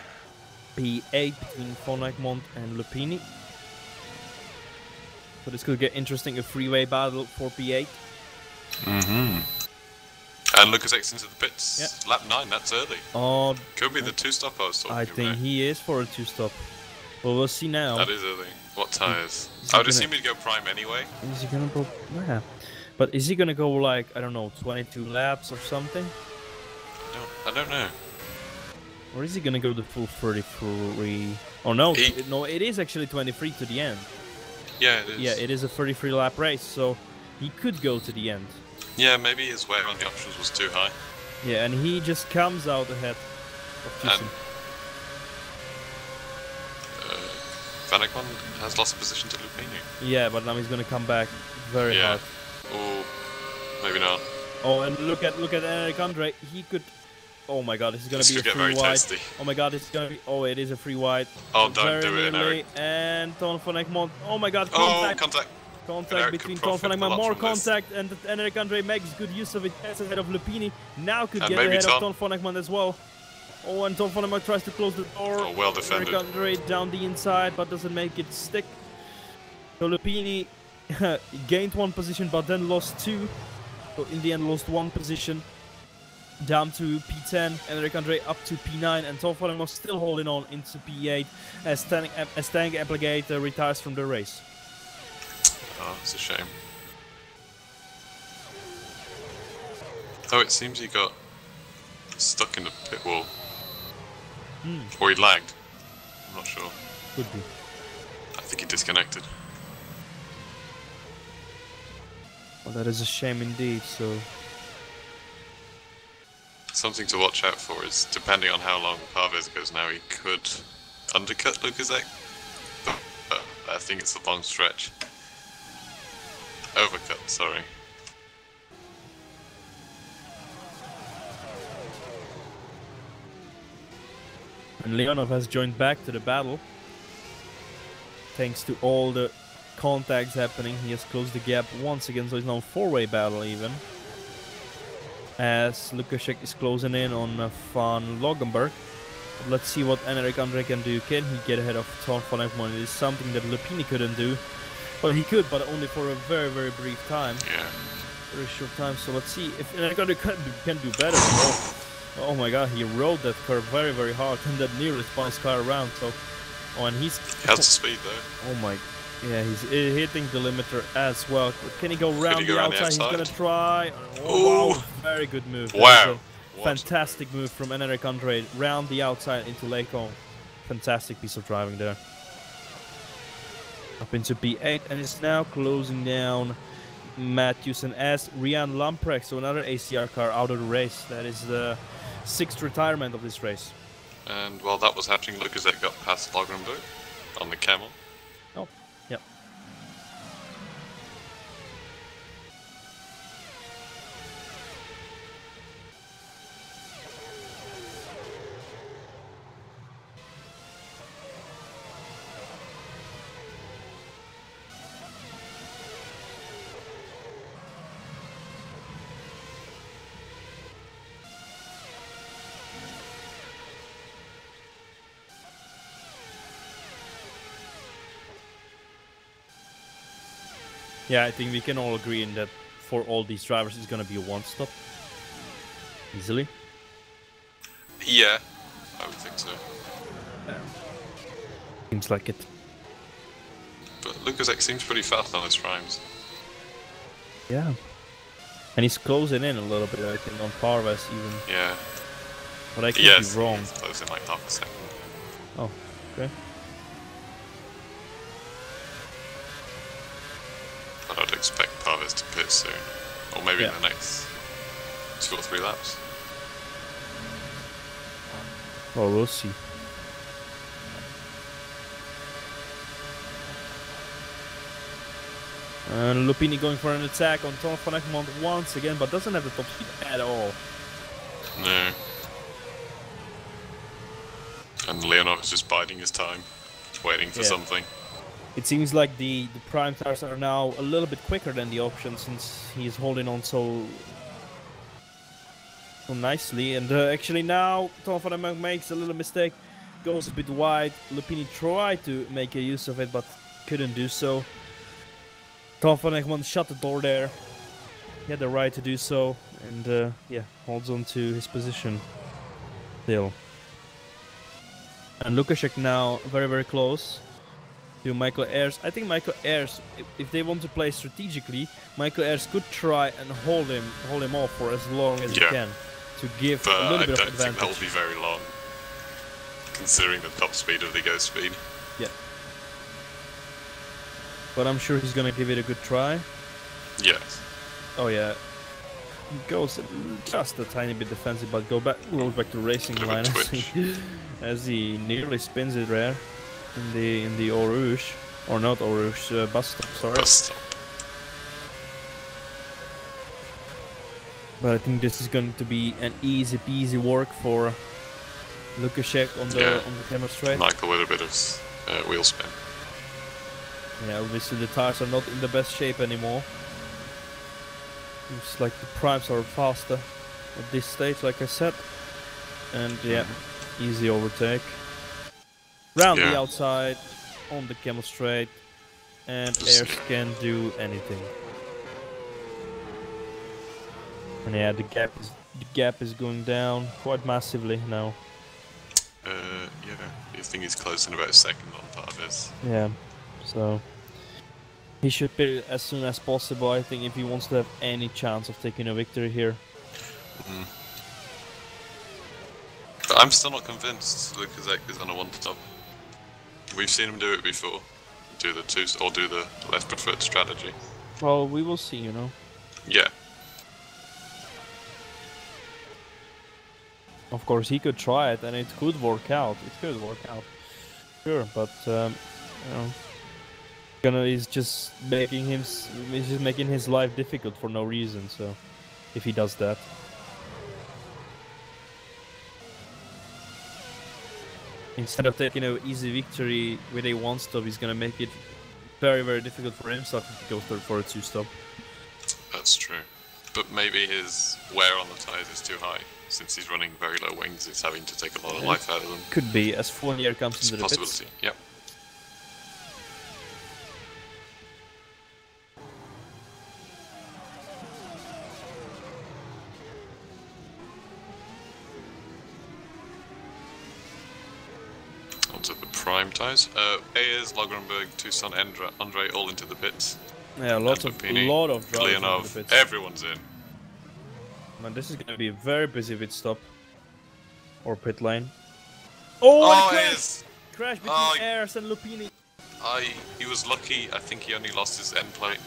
P8 between Van Egmond and Lupini. So this could get interesting, a freeway battle for P8. And Lucas X into the pits. Yeah. Lap 9, that's early. Oh, could be the 2-stop I was talking about. I think he is for a 2-stop. But we'll see now. That is early. What tyres? I would assume he'd go prime anyway. Is he gonna go? Yeah. But is he gonna go like, I don't know, 22 laps or something? I don't know. Or is he gonna go the full 33? Oh no, no, it is actually 23 to the end. Yeah, it is. Yeah, it is a 33 lap race, so he could go to the end. Yeah, maybe his wear on the options was too high. Yeah, and he just comes out ahead of Houston. Van Egmond has lost position to Lupini. Yeah, but now he's gonna come back very hard. Oh, maybe not. Oh, and look at Eric Andre. He could. Oh my God, this is gonna be a free wide. Tasty. Oh my God, it's gonna be. Oh, it is a free wide. Oh, don't do it, Eric. And Ton van Egmond. Oh my God, contact. Contact between Ton van Egmond. More contact, and Eric Andre makes good use of it. Gets ahead of Lupini. Now could get ahead of Ton van Egmond as well. Oh, and Ton van Egmond tries to close the door. Oh, well defended. Eric Andre down the inside, but doesn't make it stick. So Lupini gained 1 position, but then lost 2. So in the end, lost 1 position. Down to P10, and Eric Andre up to P9, and Ton van Egmond still holding on into P8 as Tank Applegate retires from the race. Oh, it's a shame. Oh, it seems he got stuck in the pit wall. Or he lagged. I'm not sure. Could be. I think he disconnected. Well, that is a shame indeed, so... Something to watch out for is, depending on how long Parvez goes now, he could undercut Lukaszek, but I think it's a long stretch. Overcut, sorry. And Leonov has joined back to the battle. thanks to all the contacts happening. He has closed the gap once again, so it's now a 4-way battle even. As Lukaszek is closing in on Van Logenberg. Let's see what Henrik Andre can do. Can he get ahead of Tom van Egmond? It is something that Lupini couldn't do. Well, he could, but only for a very, very brief time. Yeah. Very short time. So let's see if Henrik Andre can do better. Oh my god, he rode that curve very, very hard, and that nearly spun his car around. So, and he has the speed though. Oh my, yeah, he's hitting the limiter as well. Can he go around the outside? He's gonna try. Oh, wow, very good move. Wow. Fantastic move from Henrik Andre, round the outside into Lacombe. Fantastic piece of driving there. Up into P8, and it's now closing down Matthewson as Rian Lamprecht, so another ACR car out of the race. That is the 6th retirement of this race. And while that was happening, Lukaszek got past Lagerenberg on the camel. Oh, yep. Yeah, I think we can all agree in that for all these drivers it's gonna be a one-stop. Easily. Yeah, I would think so. Seems like it. But Lukaszek seems pretty fast on his primes. Yeah. And he's closing in a little bit, I think, on Parvez even. Yeah. But I could be wrong. He's closing like half a second. Oh, okay. But I'd expect Parvez to pit soon. Or maybe in the next 2 or 3 laps. Well, we'll see. And Lupini going for an attack on Tom van Egmond once again, but doesn't have the top speed at all. No. And Leonov is just biding his time, waiting for something. It seems like the prime tires are now a little bit quicker than the options, since he is holding on so nicely. And actually now Tom van Egmond makes a little mistake, goes a bit wide. Lupini tried to make a use of it, but couldn't do so. Tom van Egmond shut the door there. He had the right to do so, and yeah, holds on to his position still. And Lukaszek now very, very close to Michael Ayers. I think Michael Ayers, if they want to play strategically, Michael Ayers could try and hold him off for as long as he can to give a little bit of advantage. I don't think that will be very long, considering the top speed of the go speed. Yeah. But I'm sure he's gonna give it a good try. Yes. Oh yeah. He goes just a tiny bit defensive, but goes back to racing line as he nearly spins it there in the Eau Rouge, or not Eau Rouge, bus stop. Sorry. Bus stop. But I think this is going to be an easy peasy work for Lukaszek on the camera straight. Michael with a bit of wheel spin. Yeah, obviously the tires are not in the best shape anymore. Looks like the primes are faster at this stage, like I said. And yeah, easy overtake. Round the outside, on the camel straight, and Ayers can do anything. And yeah, the gap is going down quite massively now. Yeah, I think he's close in about a second on Parvez. Yeah, so he should pit as soon as possible, I think, if he wants to have any chance of taking a victory here. But I'm still not convinced Lukaszek is on a one-stop. We've seen him do it before. Do the left preferred strategy. Well, we will see, you know. Yeah. Of course, he could try it, and it could work out. It could work out, sure. But you know, he's just making his life difficult for no reason. So, if he does that, Instead of taking an easy victory with a 1-stop, he's gonna make it very, very difficult for himself if he goes for a 2-stop. That's true. But maybe his wear on the tyres is too high. Since he's running very low wings, it's having to take a lot of life out of them. Could be, as Fournier comes It's into a the possibility, pits. yep. Onto the prime tyres. Ayers, Lagerenberg, Tucson, Andre all into the pits. Yeah, a lot of drivers into the pits. Everyone's in. Man, this is gonna be a very busy pit stop. Or pit lane. Oh, Ayers! Crash between Ayers and Lupini. He was lucky. I think he only lost his end plate.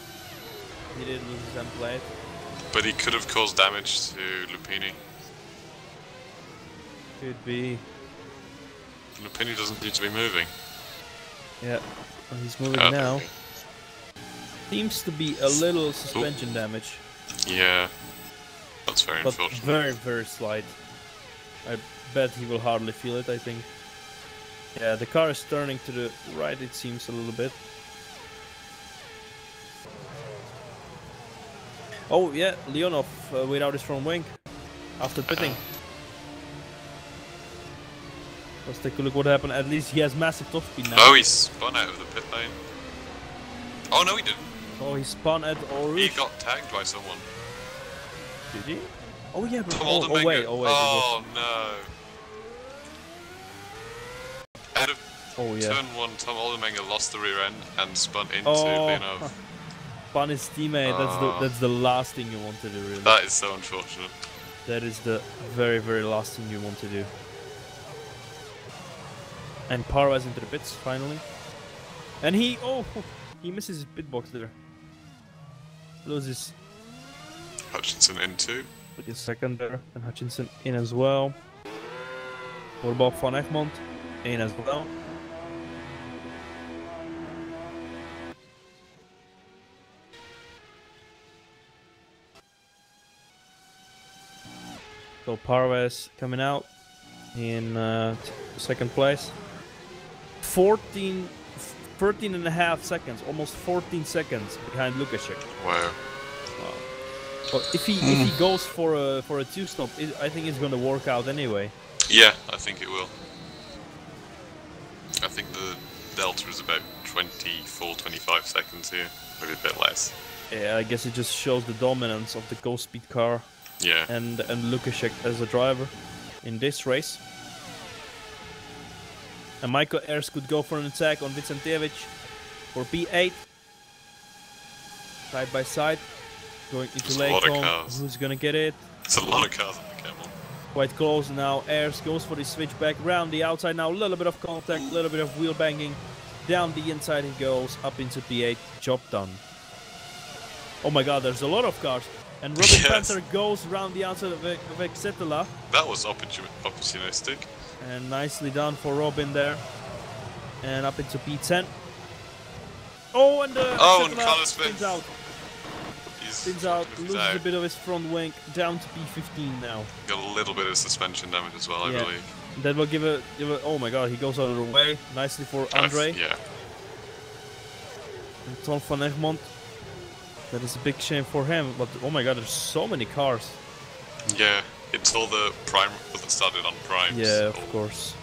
He did lose his end plate. But he could have caused damage to Lupini. Could be. Lupini doesn't need to be moving. Yeah, well, he's moving now. Okay. Seems to be a little suspension damage. Yeah, that's very But unfortunate. very, very slight. I bet he will hardly feel it, I think. Yeah, the car is turning to the right, it seems, a little bit. Oh, yeah, Leonov without his front wing after pitting. Let's take a look what happened. At least he has massive top speed now. Oh, he spun out of the pit lane. Oh, no, he didn't. Oh, he spun at Orange. He got tagged by someone. Did he? Oh, yeah, but Oh, wait. Oh, no. Out of turn 1, Tom Oldenmenger lost the rear end and spun into Leonov. Spun his teammate. That's the last thing you want to do, really. That is so unfortunate. That is the very, very last thing you want to do. And Parvaz into the pits, finally. And he misses his pit box there. Loses. Hutchinson in 2. With his second there. And Hutchinson in as well. What about Van Egmond? In as well. So Parvaz coming out in second place. 13 and a half seconds, almost 14 seconds behind Lukaszek. Wow. But if he goes for a 2-stop, I think it's going to work out anyway. Yeah, I think it will. I think the delta is about 24-25 seconds here, maybe a bit less. Yeah, I guess it just shows the dominance of the Ghost Speed car. Yeah. And Lukaszek as a driver in this race. And Michael Ayers could go for an attack on Vicentievich for P8. Side by side. Going into late home. Who's gonna get it? It's a lot of cars on the camel. Quite close now. Ayers goes for the switch back round the outside now. A little bit of contact, a little bit of wheel banging. Down the inside he goes, up into P8. Job done. Oh my god, there's a lot of cars. And Robin Panther goes around the outside of Exetela. That was opportunistic. And nicely done for Robin there. And up into P10. Oh, and Carlos spins out. Spins out, loses a bit of his front wing, down to P15 now. Got a little bit of suspension damage as well, I believe. That will give a. Oh my god, he goes out of the way. Nicely for Andre. Yeah. And Tom van Egmond. That is a big shame for him, but oh my god, there's so many cars. Yeah, it's all the prime that started on primes. Yeah, of course.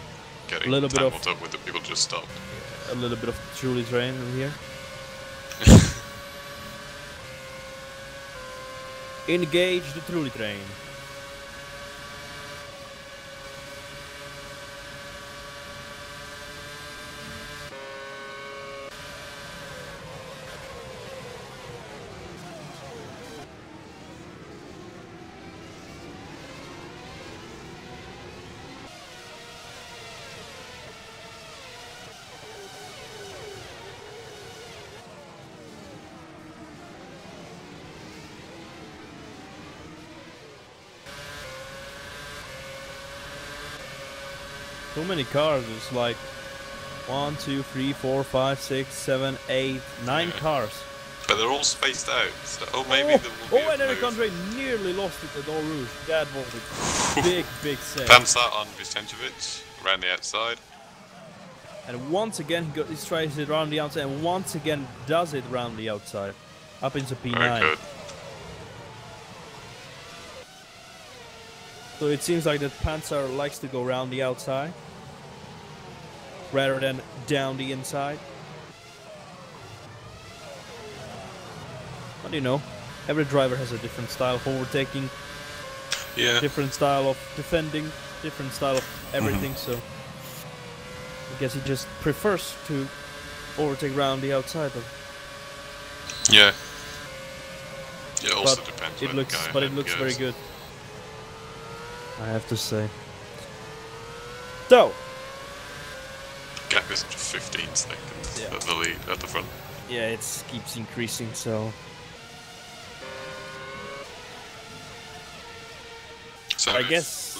Getting a little bit of up with the people just stopped. A little bit of truly train in here. Engage the truly train. So many cars, it's like 1, 2, 3, 4, 5, 6, 7, 8, 9 cars. But they're all spaced out, so maybe there will be and Eric Andre nearly lost it at Eau Rouge. That was a big save. Panzer on Vicentievich, around the outside. And once again, he tries it around the outside, and once again does it around the outside. Up into P9. Very good. So it seems like that Panzer likes to go around the outside rather than down the inside. But you know, every driver has a different style of overtaking, different style of defending, different style of everything, so I guess he just prefers to overtake around the outside. Yeah. It also depends. It looks very good, I have to say. So gap is 15 seconds at the lead at the front. Yeah, it keeps increasing. So I guess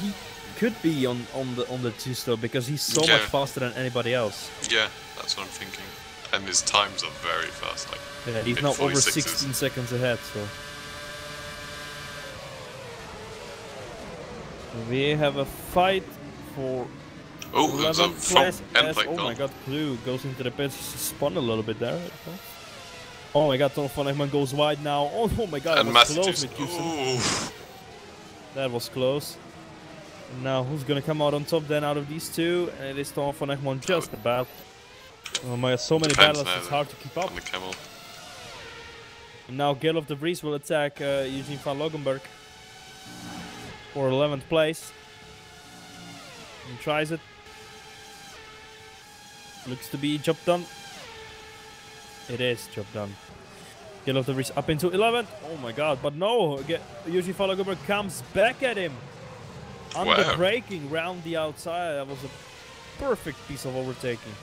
he could be on the two-stop because he's so much faster than anybody else. Yeah, that's what I'm thinking. And his times are very fast. Like he's now over 16 seconds ahead. So we have a fight for 11th place. Oh my god, Clue goes into the pits. Spun a little bit there. Oh my god, Tom van Egmond goes wide now. Oh my god, that was close with Houston. That was close. And now who's gonna come out on top then out of these two? And it is Tom van Egmond just about. Oh my god, so many battles, it's hard to keep up. And now Gerlof de Vries will attack Eugene van Logenberg for 11th place. He tries it. Looks to be job done. It is job done. Gerlof de Vries up into 11th. Oh my god, but no, Eugene van Logenberg comes back at him. Under braking round the outside. That was a perfect piece of overtaking.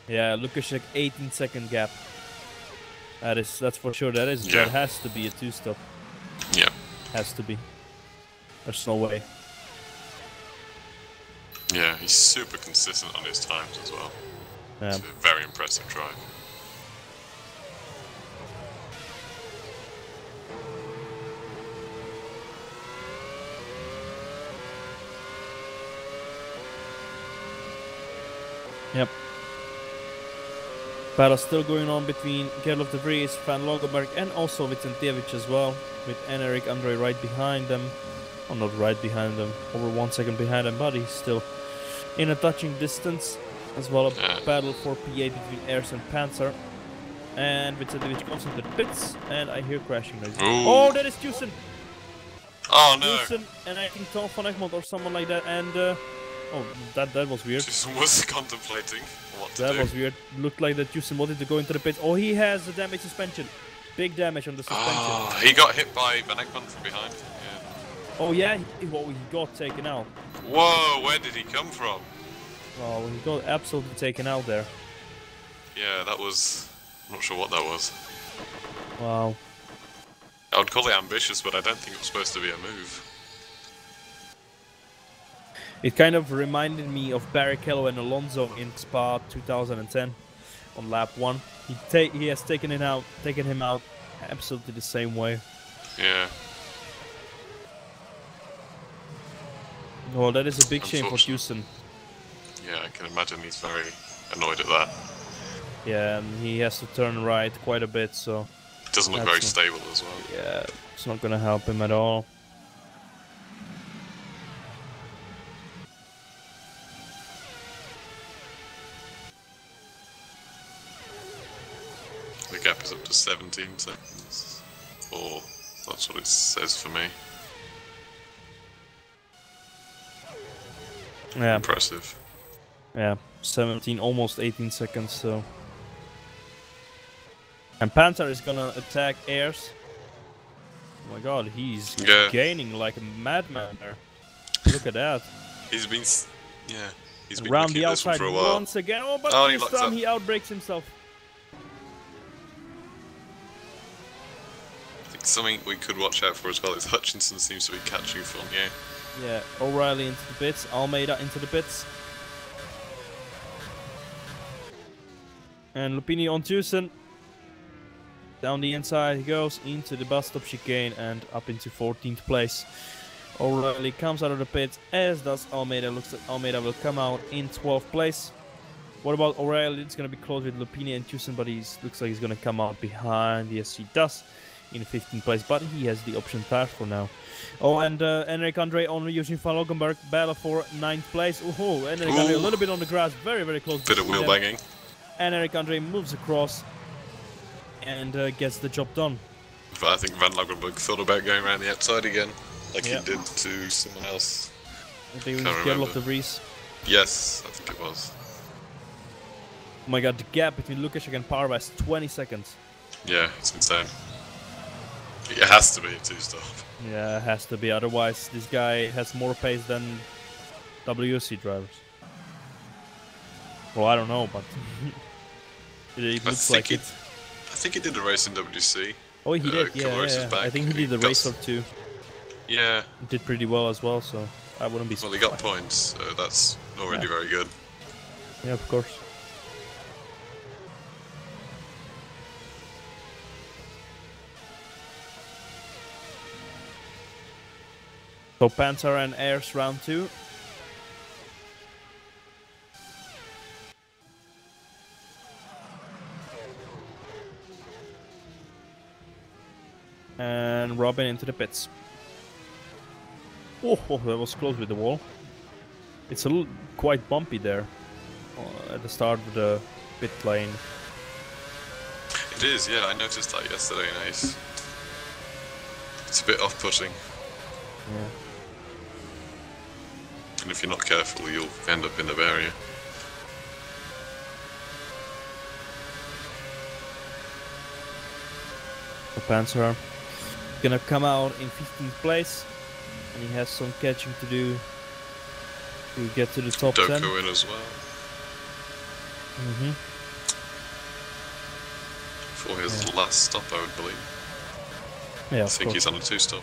Yeah, Lukaszek 18-second gap. That's for sure. That has to be a two-stop. Yeah. Has to be. There's no way. Yeah, he's super consistent on his times as well. Yeah. It's a very impressive drive. Yep. Battle still going on between Gerlof de Vries, Van Logenberg, and also Vicentievich as well, with Enric Andre right behind them. Well, not right behind them, over 1 second behind them, but he's still in a touching distance. As well, a battle for P8 between Ayers and Panzer. And Vicentievich goes into the pits, and I hear crashing noise. Oh, that is Houston! Oh no! Houston, and I think Tom van Egmond or someone like that, and oh, that was weird. Houston was contemplating what to do. That was weird. Looked like that Houston wanted to go into the pits. Oh, he has a damaged suspension. Big damage on the suspension. Oh, he got hit by Van Egmond from behind. Yeah. Oh yeah, he got taken out. Whoa, where did he come from? Oh, he got absolutely taken out there. Yeah, that was... I'm not sure what that was. Wow. I would call it ambitious, but I don't think it was supposed to be a move. It kind of reminded me of Barrichello and Alonso in Spa 2010 on lap 1. He has taken him out absolutely the same way. Yeah. Well, that is a big shame for Houston. Yeah, I can imagine he's very annoyed at that. Yeah, and he has to turn right quite a bit, so... It doesn't look very stable as well. Yeah, it's not gonna help him at all. The gap is up to 17 seconds. Or that's what it says for me. Yeah. Impressive. Yeah, 17, almost 18 seconds, so... And Panzer is gonna attack Ayers. Oh my god, he's gaining like a madman there. Look at that. He's been... Yeah, he's been around the looking at outside this one for a while. Once again. Oh, but this time he outbreaks himself. I think something we could watch out for as well is Hutchinson seems to be catching Fournier. Yeah, O'Reilly into the pits, Almeida into the pits. And Lupini on Tucson. Down the inside he goes into the bus stop chicane and up into 14th place. O'Reilly comes out of the pits, as does Almeida. Looks like Almeida will come out in 12th place. What about O'Reilly? It's going to be close with Lupini and Tucson, but he looks like he's going to come out behind. Yes, he does. In 15th place, but he has the option passed for now. Oh, and Enric Andre on Eugene van Loggenberg, battle for 9th place. Oh, Enric Andre a little bit on the grass, very, very close. Bit of wheel banging. And Enric Andre moves across and gets the job done. But I think Van Loggenberg thought about going around the outside again, like he did to someone else. I think it was Gerlof de Vries. Yes, I think it was. Oh my god, the gap between Lukaszek and Parva is 20 seconds. Yeah, it's insane. It has to be a two-stop. Yeah, it has to be. Otherwise, this guy has more pace than WC drivers. Well, I don't know, but it looks like it. I think he did a race in WC. Oh, he did. Yeah. I think he did a race or two. Yeah. He did pretty well as well, so I wouldn't be surprised. Well, he got points, so that's already very good. Yeah, of course. So Panther and Airs round 2. And Robin into the pits. Oh, that was close with the wall. It's a little quite bumpy there at the start of the pit lane. It is, yeah. I noticed that yesterday. Nice. It's a bit off-putting. Yeah. And if you're not careful, you'll end up in the barrier. The Panzer gonna come out in 15th place, and he has some catching to do to get to the top 10. Doko in as well. For his last stop, I would believe. Yeah, I think he's on a 2-stop.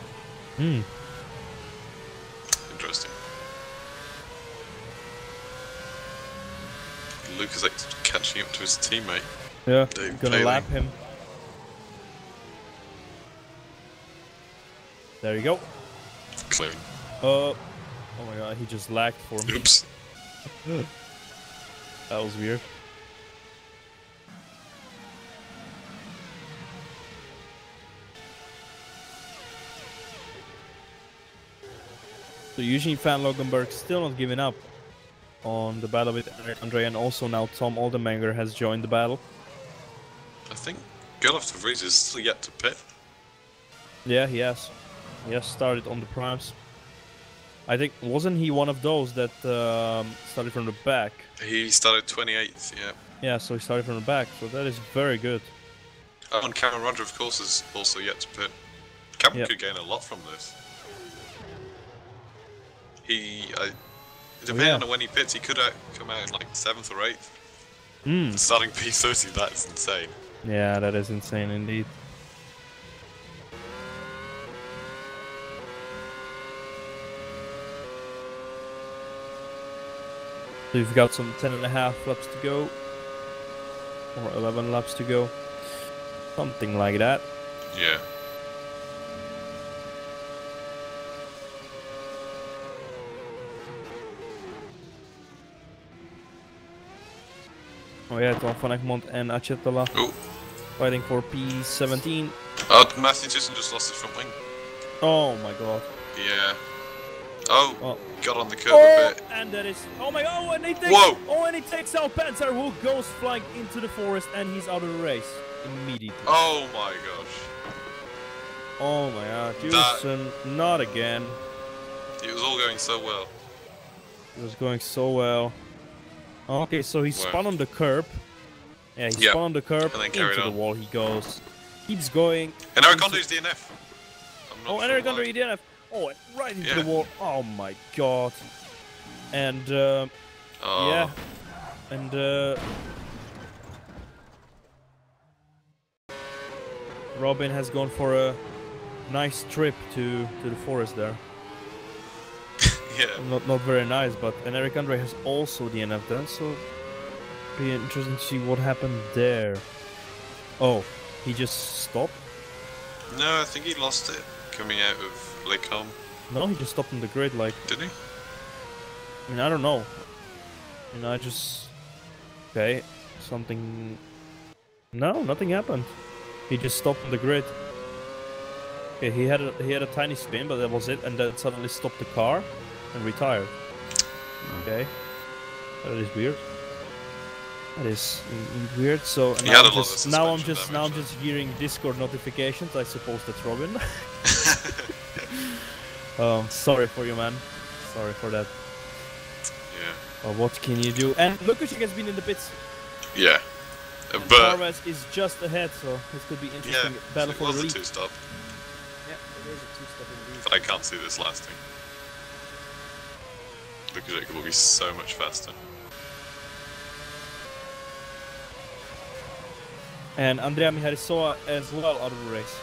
Interesting. Lucas catching up to his teammate. Yeah, Dave gonna Paley. lap him. There you go. Clean. Oh my god, he just lagged for me. Oops. That was weird. So Eugene van Loggenberg still not giving up on the battle with Andre, and also now Tom Oldenmanger has joined the battle. I think Gerlof de Vries is still yet to pit. Yeah, he has. He has started on the primes. I think, wasn't he one of those that started from the back? He started 28th, yeah. Yeah, so he started from the back, so that is very good. Oh, and Cameron Roger, of course, is also yet to pit. Cameron could gain a lot from this. Depending on when he pits, he could come out in like 7th or 8th. Starting P30, that's insane. Yeah, that is insane indeed. So you've got some 10.5 laps to go, or 11 laps to go, something like that. Yeah. Oh yeah, Tom van Egmond and Achetala fighting for P17. Oh, Matthew Thyssen just lost his front wing. Oh my god. Yeah. Oh, got on the curb a bit. And that is... Oh my god, and he takes... Whoa! Oh, and he takes out Panzer, who goes flying into the forest, and he's out of the race immediately. Oh my gosh. Oh my god, Houston, not again. It was all going so well. It was going so well. Okay, so he spun on the curb. Yeah, he spun on the curb, and then into the wall he goes. Keeps going. And Eric Andre's DNF. Oh, and Eric Andre DNF. Oh, right into the wall. Oh my god. And, yeah. And, Robin has gone for a nice trip to the forest there. Yeah. Not very nice, but and Eric Andre has also DNF then, so Be interesting to see what happened there. Oh, he just stopped? No, I think he lost it coming out of Lake Holm. No, he just stopped on the grid, like... Did he? I mean, I don't know. I mean, I just... Okay, something... No, nothing happened. He just stopped on the grid. Okay, he had a tiny spin, but that was it, and then suddenly stopped the car and retired. Okay, that is weird. That is weird. So now I'm just hearing Discord notifications. I suppose that's Robin. Sorry for you, man. Sorry for that. Yeah. What can you do? And Lukasik has been in the pits. Yeah. And But Torres is just ahead, so this could be interesting. Battle for the lead. It was a two-stop. Yeah, it is a two-stop indeed. But I can't see this lasting. Lukasik will be so much faster. And Andrea Miharisoa as well out of the race.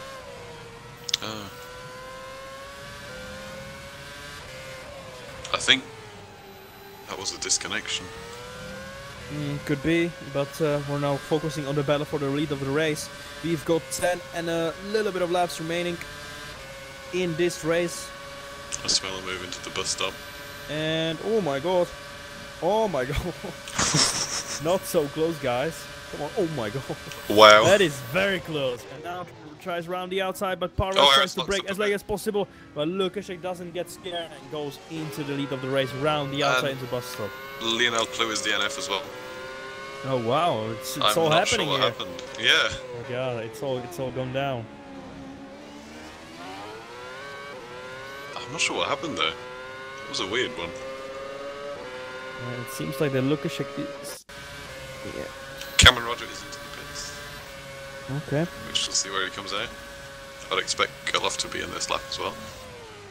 I think that was a disconnection. Could be, but we're now focusing on the battle for the lead of the race. We've got 10 and a little bit of laps remaining in this race. I smell a move into the bus stop. And oh my god. Oh my god. Not so close, guys. Come on. Oh my god. Wow. That is very close. And now tries around the outside, but Parras tries to brake as late as possible. But Lukasik doesn't get scared and goes into the lead of the race, round the outside into bus stop. Lionel Clue is DNF as well. Oh wow, it's all happening here. Happened. Yeah. Oh god, it's all gone down. I'm not sure what happened there. It was a weird one. It seems like the Lukasik is... Yeah. Cameron Roger is into the pits. Okay. We shall see where he comes out. I'd expect Guloff to be in this lap as well.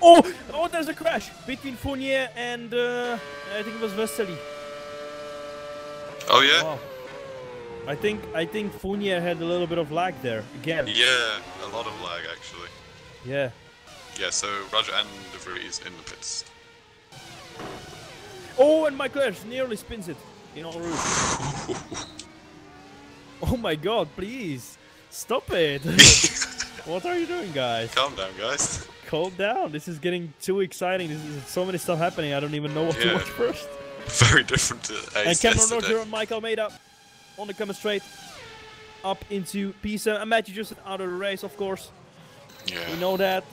Oh, there's a crash between Fournier and I think it was Vesely. Oh yeah. Wow. I think Fournier had a little bit of lag there again. Yeah, a lot of lag actually. Yeah. Yeah, so Roger and De Vries in the pits. Oh, and Michael Ayers nearly spins it in en route. Oh my god, please stop it. What are you doing, guys? Calm down, guys. Calm down. This is getting too exciting. This is so many stuff happening. I don't even know what to watch first. Very different to And Cameron Roger and Mike Almeida on the coming straight up into Pisa. And Matthew just out of the race, of course. Yeah. We know that.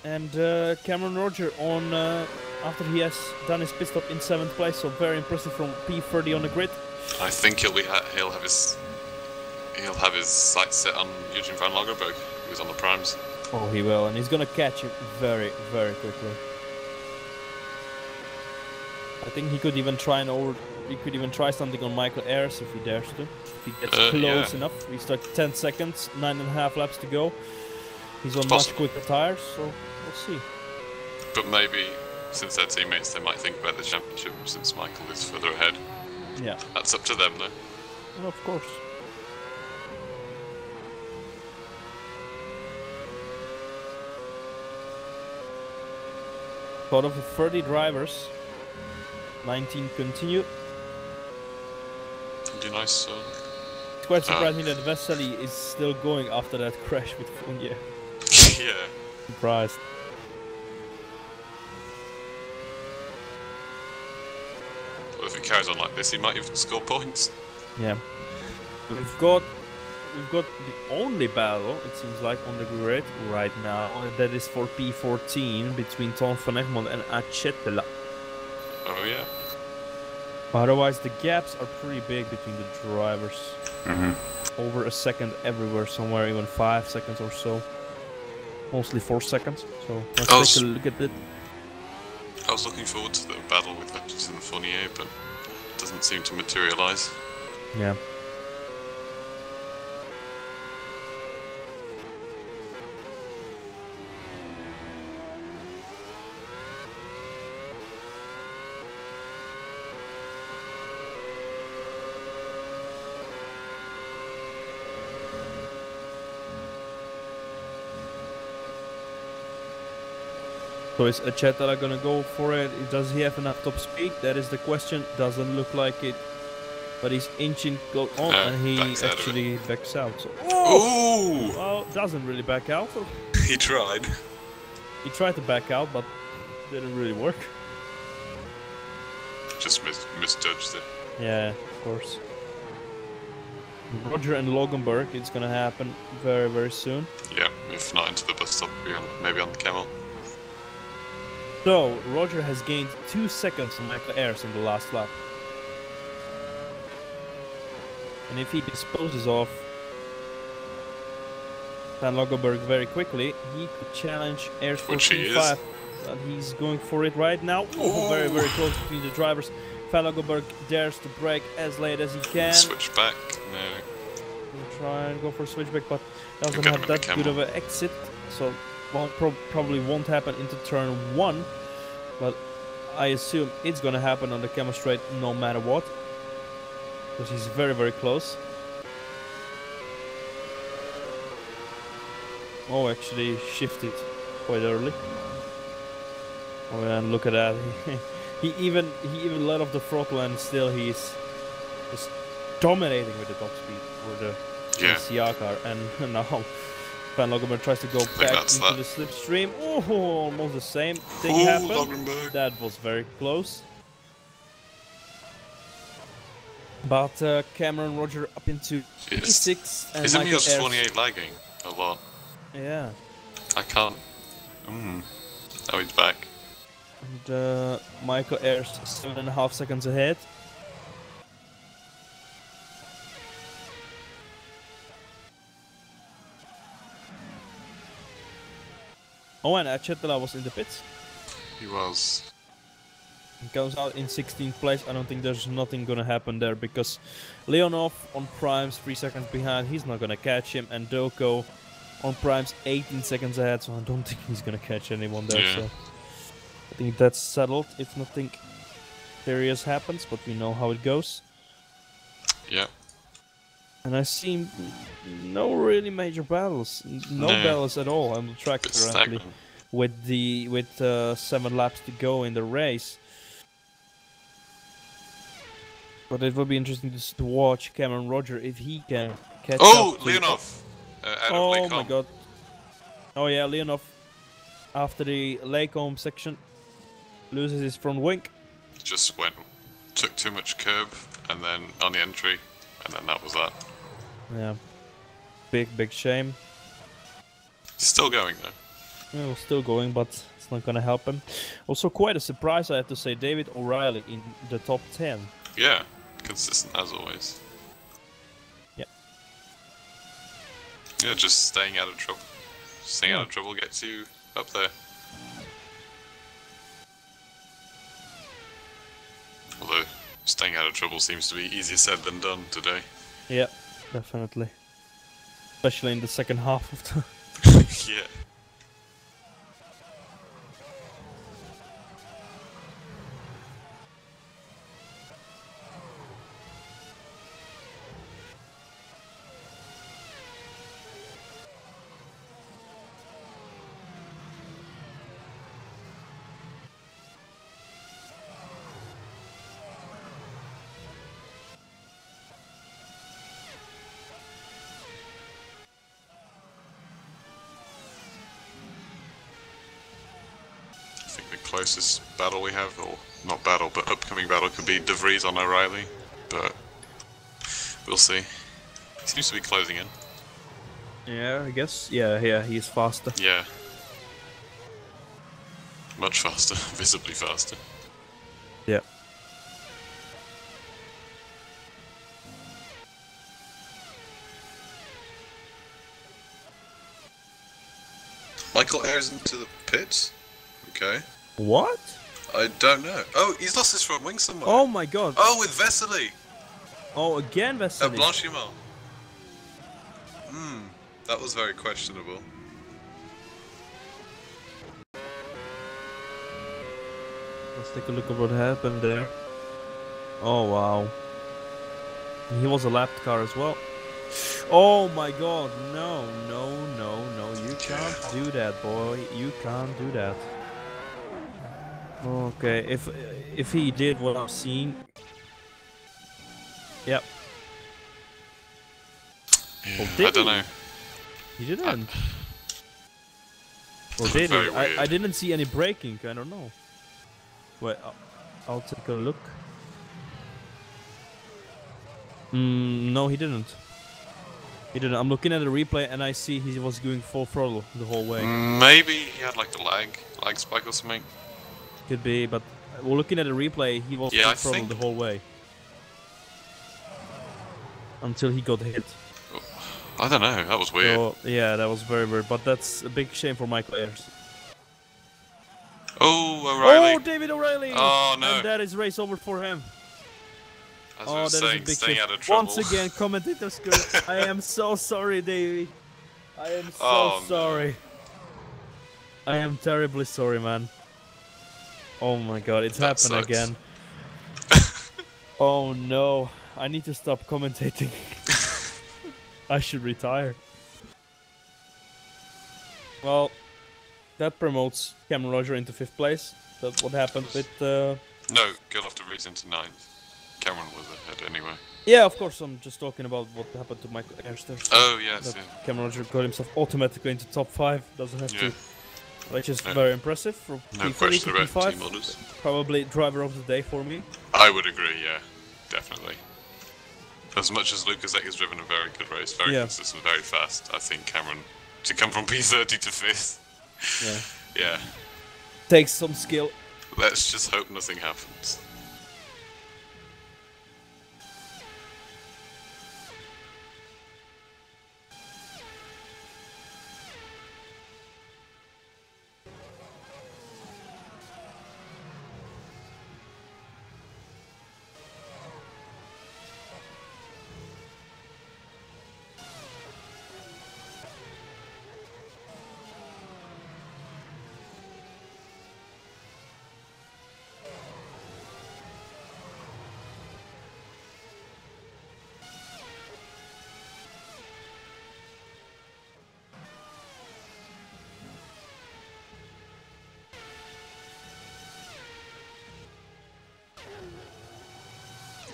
And Cameron Roger on after he has done his pit stop in 7th place, so very impressive from P30 on the grid. I think he'll have his sights set on Eugene van Lagerberg, who's on the primes. Oh, he will, and he's gonna catch it very, very quickly. I think he could even try something on Michael Ayers if he dares to. If he gets close enough. We start 10 seconds, 9.5 laps to go. He's on much quicker tires, so we'll see. But maybe, since they're teammates, they might think about the championship since Michael is further ahead. Yeah. That's up to them, though. Well, of course. Out of the 30 drivers, 19 continue. Pretty nice. It's quite surprising that Vesely is still going after that crash with Fournier. Yeah. Surprised. Well, if it carries on like this, he might even score points. Yeah. We've got the only battle, it seems like, on the grid right now. That is for P14 between Tom van Egmond and Achetela. Oh yeah. Otherwise, the gaps are pretty big between the drivers. Over a second everywhere, somewhere even 5 seconds or so. Mostly 4 seconds. So let's take a look at it. I was looking forward to the battle with Hutchinson and Fournier, but it doesn't seem to materialise. Yeah. So is Achetala gonna go for it? Does he have enough top speed? That is the question. Doesn't look like it. But he's inching close on, and he actually backs out. So, oh! Well, doesn't really back out. He tried. He tried to back out, but didn't really work. Just misjudged it. Yeah, of course. Roger and Loganberg, it's gonna happen very, very soon. Yeah, if not into the bus stop, maybe on the camel. So, Roger has gained 2 seconds on Michael Ayers in the last lap. And if he disposes of Van Loganberg very quickly, he could challenge Ayers for P5. But he's going for it right now. Oh, very, very close between the drivers. Van Loganberg dares to brake as late as he can. Switch back. No. He'll try and go for a switchback, but doesn't have that good of an exit. So probably won't happen into turn 1. But I assume it's gonna happen on the camera straight no matter what. Because he's very, very close. Oh, actually shifted quite early. Oh, and look at that. he even let off the throttle, and still he's just dominating with the top speed for the PCR car. And now Van Loganberg tries to go back into the slipstream. Oh, almost the same thing happened. That was very close. But Cameron Roger up into P6 and Isn't Michael he 28 lagging a lot? Yeah. I can't. Oh, he's back. And Michael Ayers 7.5 seconds ahead. Oh, and Achetala was in the pits. He was. He goes out in 16th place. I don't think there's nothing gonna happen there because Leonov on primes 3 seconds behind. He's not gonna catch him, and Doko on primes 18 seconds ahead. So I don't think he's gonna catch anyone there. Yeah. So I think that's settled if nothing serious happens. But we know how it goes. Yeah. And I see no really major battles, no battles at all on the track currently. With 7 laps to go in the race. But it will be interesting to watch Cameron Roger if he can catch up. Oh, Leonov! Oh my god. Oh yeah, Leonov, after the Lacombe section, loses his front wing. Just took too much curb, and then on the entry, and then that was that. Yeah. Big shame. Still going though. Well, still going, but it's not gonna help him. Also, quite a surprise, I have to say, David O'Reilly in the top 10. Yeah, consistent as always. Yeah. Yeah, just staying out of trouble. Staying out of trouble gets you up there. Although, staying out of trouble seems to be easier said than done today. Yeah, definitely. Especially in the second half of the... Yeah. I think the closest battle we have, or not battle, but upcoming battle, could be De Vries on O'Reilly, but we'll see. He seems to be closing in. Yeah, I guess. Yeah, he's faster. Yeah. Much faster, visibly faster. Yeah. Michael Ayers into the pits? Okay. What? I don't know. Oh, he's lost his front wing somewhere. Oh my god. Oh, with Vesely! Oh, again Vesely. At Blanchimont. That was very questionable. Let's take a look at what happened there. Oh wow. He was a lapped car as well. Oh my god, no, you can't do that, boy. You can't do that. Okay, if he did what I'm seeing, yep. Yeah, did I don't he? know. He didn't. Or did Very he? weird. I didn't see any braking. I don't know. Wait, I'll take a look. No, he didn't. He didn't. I'm looking at the replay and I see he was going full throttle the whole way. Maybe he had like a lag spike or something. Could be, but we're looking at the replay. He was Yeah, full I throttle think- the whole way until he got hit. I don't know. That was weird. So yeah, that was very weird. But that's a big shame for Michael Ayers. Oh, O'Reilly. Oh, David O'Reilly! Oh, no. And that is race over for him. As we were that is saying, a big staying shame. out of trouble. Once again, commentator skill. I am so sorry, Davey. I am so Oh, no. sorry. I am terribly sorry, man. Oh my god, it's That happened sucks. again. Oh no, I need to stop commentating. I should retire. Well, that promotes Cameron Roger into 5th place. That's what happened with... No, Gil after race into 9th. Cameron was ahead anyway. Yeah, of course, I'm just talking about what happened to Michael Ayers there. Oh, yes, That yeah. Cameron Roger got himself automatically into top 5. Doesn't have to... Which is No. very impressive from No P3 question to about P5. team orders. Probably driver of the day for me. I would agree, yeah. Definitely. As much as Lucas Ek has driven a very good race, very consistent, very fast, I think Cameron, to come from P30 to 5th, yeah. Takes some skill. Let's just hope nothing happens.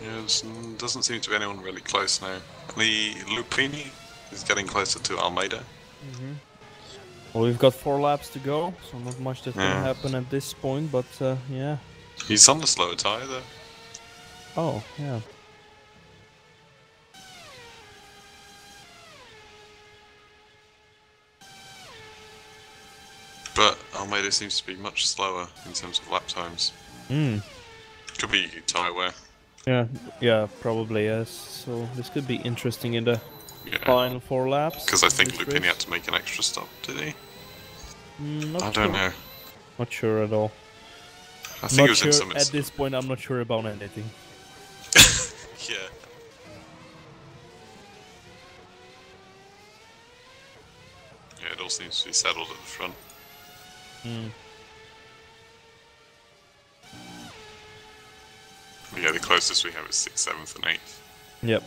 Yeah, doesn't seem to be anyone really close now. The Lupini is getting closer to Almeida. Well, we've got 4 laps to go, so not much that's gonna happen at this point, but yeah. He's on the slower tyre though. Oh, yeah. But Almeida seems to be much slower in terms of lap times. Could be tyre wear. Yeah, probably yes. So this could be interesting in the final 4 laps. Because I think this Lupini race. had to make an extra stop, did he? I sure. don't know. Not sure at all. I think Not it was sure in some at this point. I'm not sure about anything. Yeah. Yeah, it all seems to be settled at the front. Yeah, the closest we have is 6th, 7th and 8th. Yep.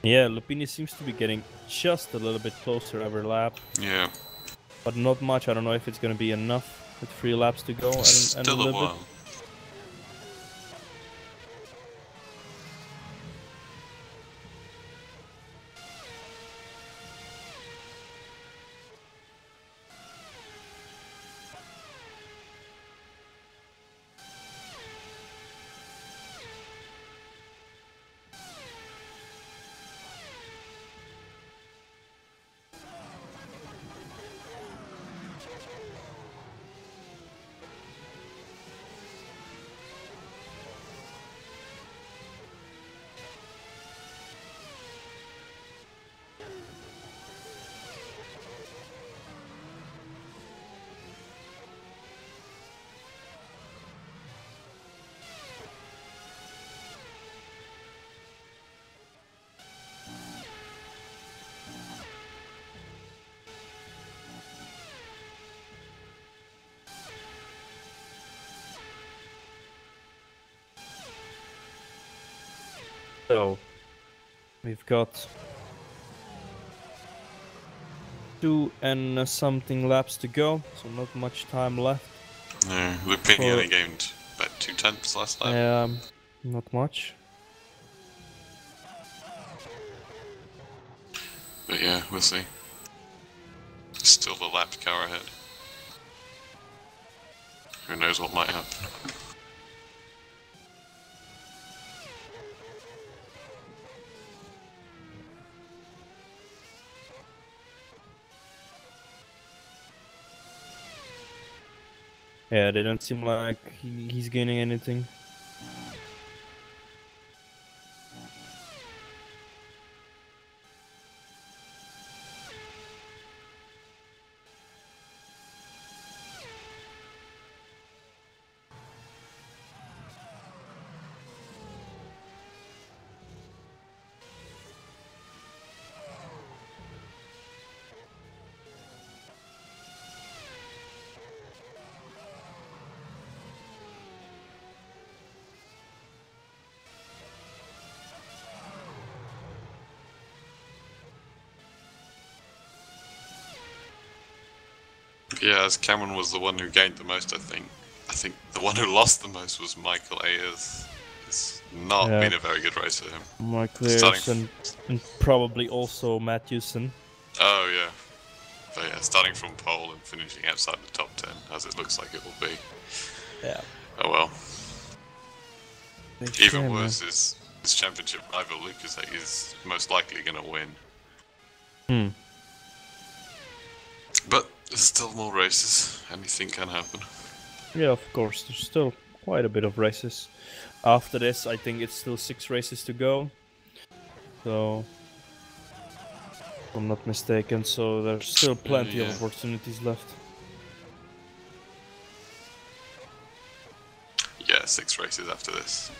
Yeah, Lupini seems to be getting just a little bit closer every lap. Yeah. But not much. I don't know if it's going to be enough with 3 laps to go. And a Still a little while. bit. So we've got 2 and something laps to go, so not much time left. No, Lupini only gained about 2/10 last time. Not much. But yeah, we'll see. Still the lap car ahead. Who knows what might happen. Yeah, they don't seem like he's gaining anything. Yeah, as Cameron was the one who gained the most, I think. I think the one who lost the most was Michael Ayers. It's not been a very good race for him. Michael Ayers and probably also Matthewson. Oh yeah. But yeah, starting from pole and finishing outside the top 10, as it looks like it will be. Yeah. Oh well. Even worse is this championship rival Lucas is most likely going to win. But there's still more races. Anything can happen. Yeah, of course. There's still quite a bit of races. After this, I think it's still 6 races to go. So, if I'm not mistaken, so there's still plenty of opportunities left. Yeah, 6 races after this.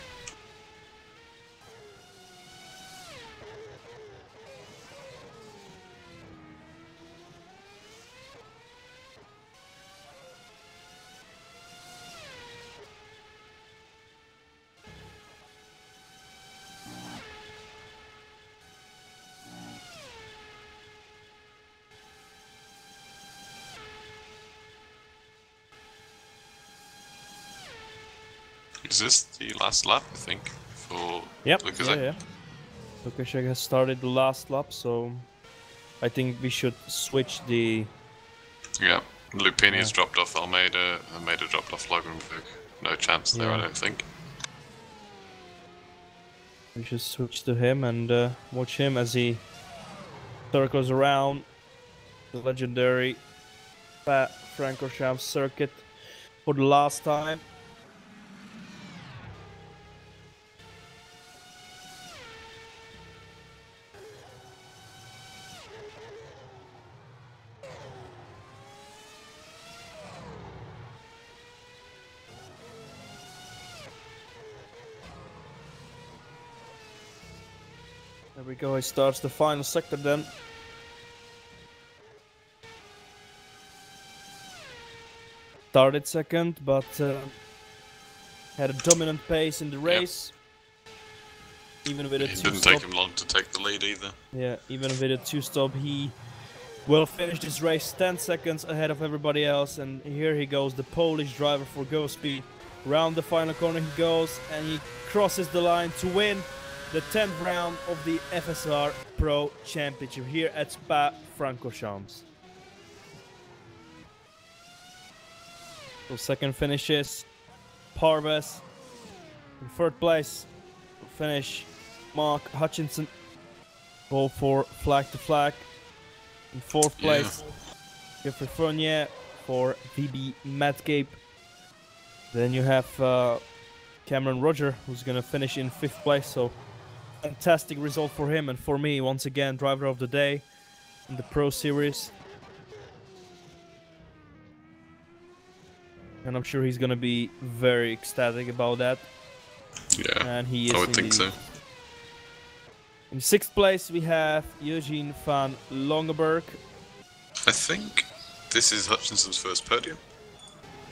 Is this the last lap, I think, for Lukaszek? Yeah. Lukaszek has started the last lap, so I think we should switch the... Yeah, Lupini has dropped off Almeida, Almeida dropped off Loganberg. No chance there, I don't think. We should switch to him and watch him as he circles around the legendary Spa-Francorchamps circuit for the last time. There we go, he starts the final sector then. Started second, but had a dominant pace in the race. Even with a 2-stop. It didn't take him long to take the lead either. Yeah, even with a 2-stop, he will finish this race 10 seconds ahead of everybody else. And here he goes, the Polish driver for Go Speed. Round the final corner he goes, and he crosses the line to win the 10th round of the FSR Pro Championship here at Spa-Francorchamps. So second finishes Parves. In third place finish Mark Hutchinson. Go for flag to flag. In fourth place Jeffrey Fournier for VB Madcape. Then you have Cameron Roger, who's gonna finish in 5th place. So fantastic result for him and for me, once again, driver of the day in the Pro Series. And I'm sure he's gonna be very ecstatic about that. Yeah, and he is I would think so. In 6th place we have Eugene van Longenberg. I think this is Hutchinson's first podium.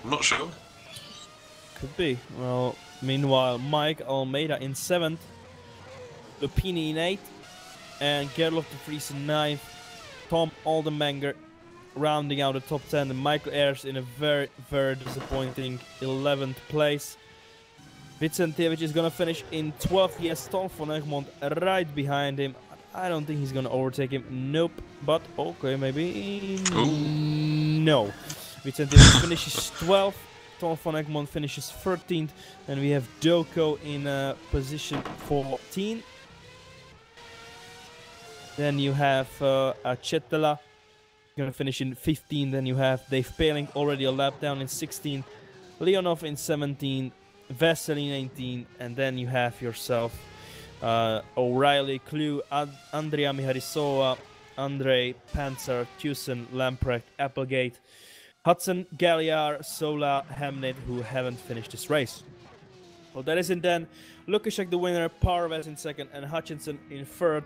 I'm not sure. Could be. Well, meanwhile, Mike Almeida in 7th. Lupini in 8th, and Gerlof de Vries in 9th. Tom Oldenbanger rounding out the top 10, and Michael Ayers in a very, very disappointing 11th place. Vicentievich is gonna finish in 12th. Yes, Tom van Egmond right behind him. I don't think he's gonna overtake him. Nope. But okay, maybe. Ooh. No. Vicentievich finishes 12th. Tom van Egmond finishes 13th, and we have Doko in position 14. Then you have Chetela gonna finish in 15. Then you have Dave Paling already a lap down in 16. Leonov in 17. Vesely in 18. And then you have yourself O'Reilly, Clue, Andrea Miharisova, Andrei, Panzer, Tucson, Lamprecht, Applegate, Hudson, Galliard, Sola, Hamnet, who haven't finished this race. Well, that is it then. Lukaszek the winner, Parvez in 2nd, and Hutchinson in 3rd.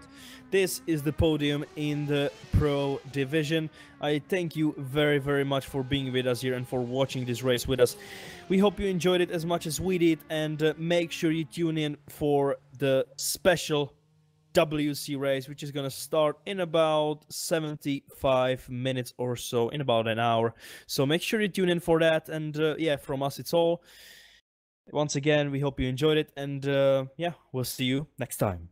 This is the podium in the Pro Division. I thank you very, very much for being with us here and for watching this race with us. We hope you enjoyed it as much as we did, and make sure you tune in for the special WC race, which is going to start in about 75 minutes or so, in about an hour. So make sure you tune in for that, and yeah, from us it's all. Once again, we hope you enjoyed it, and yeah, we'll see you next time.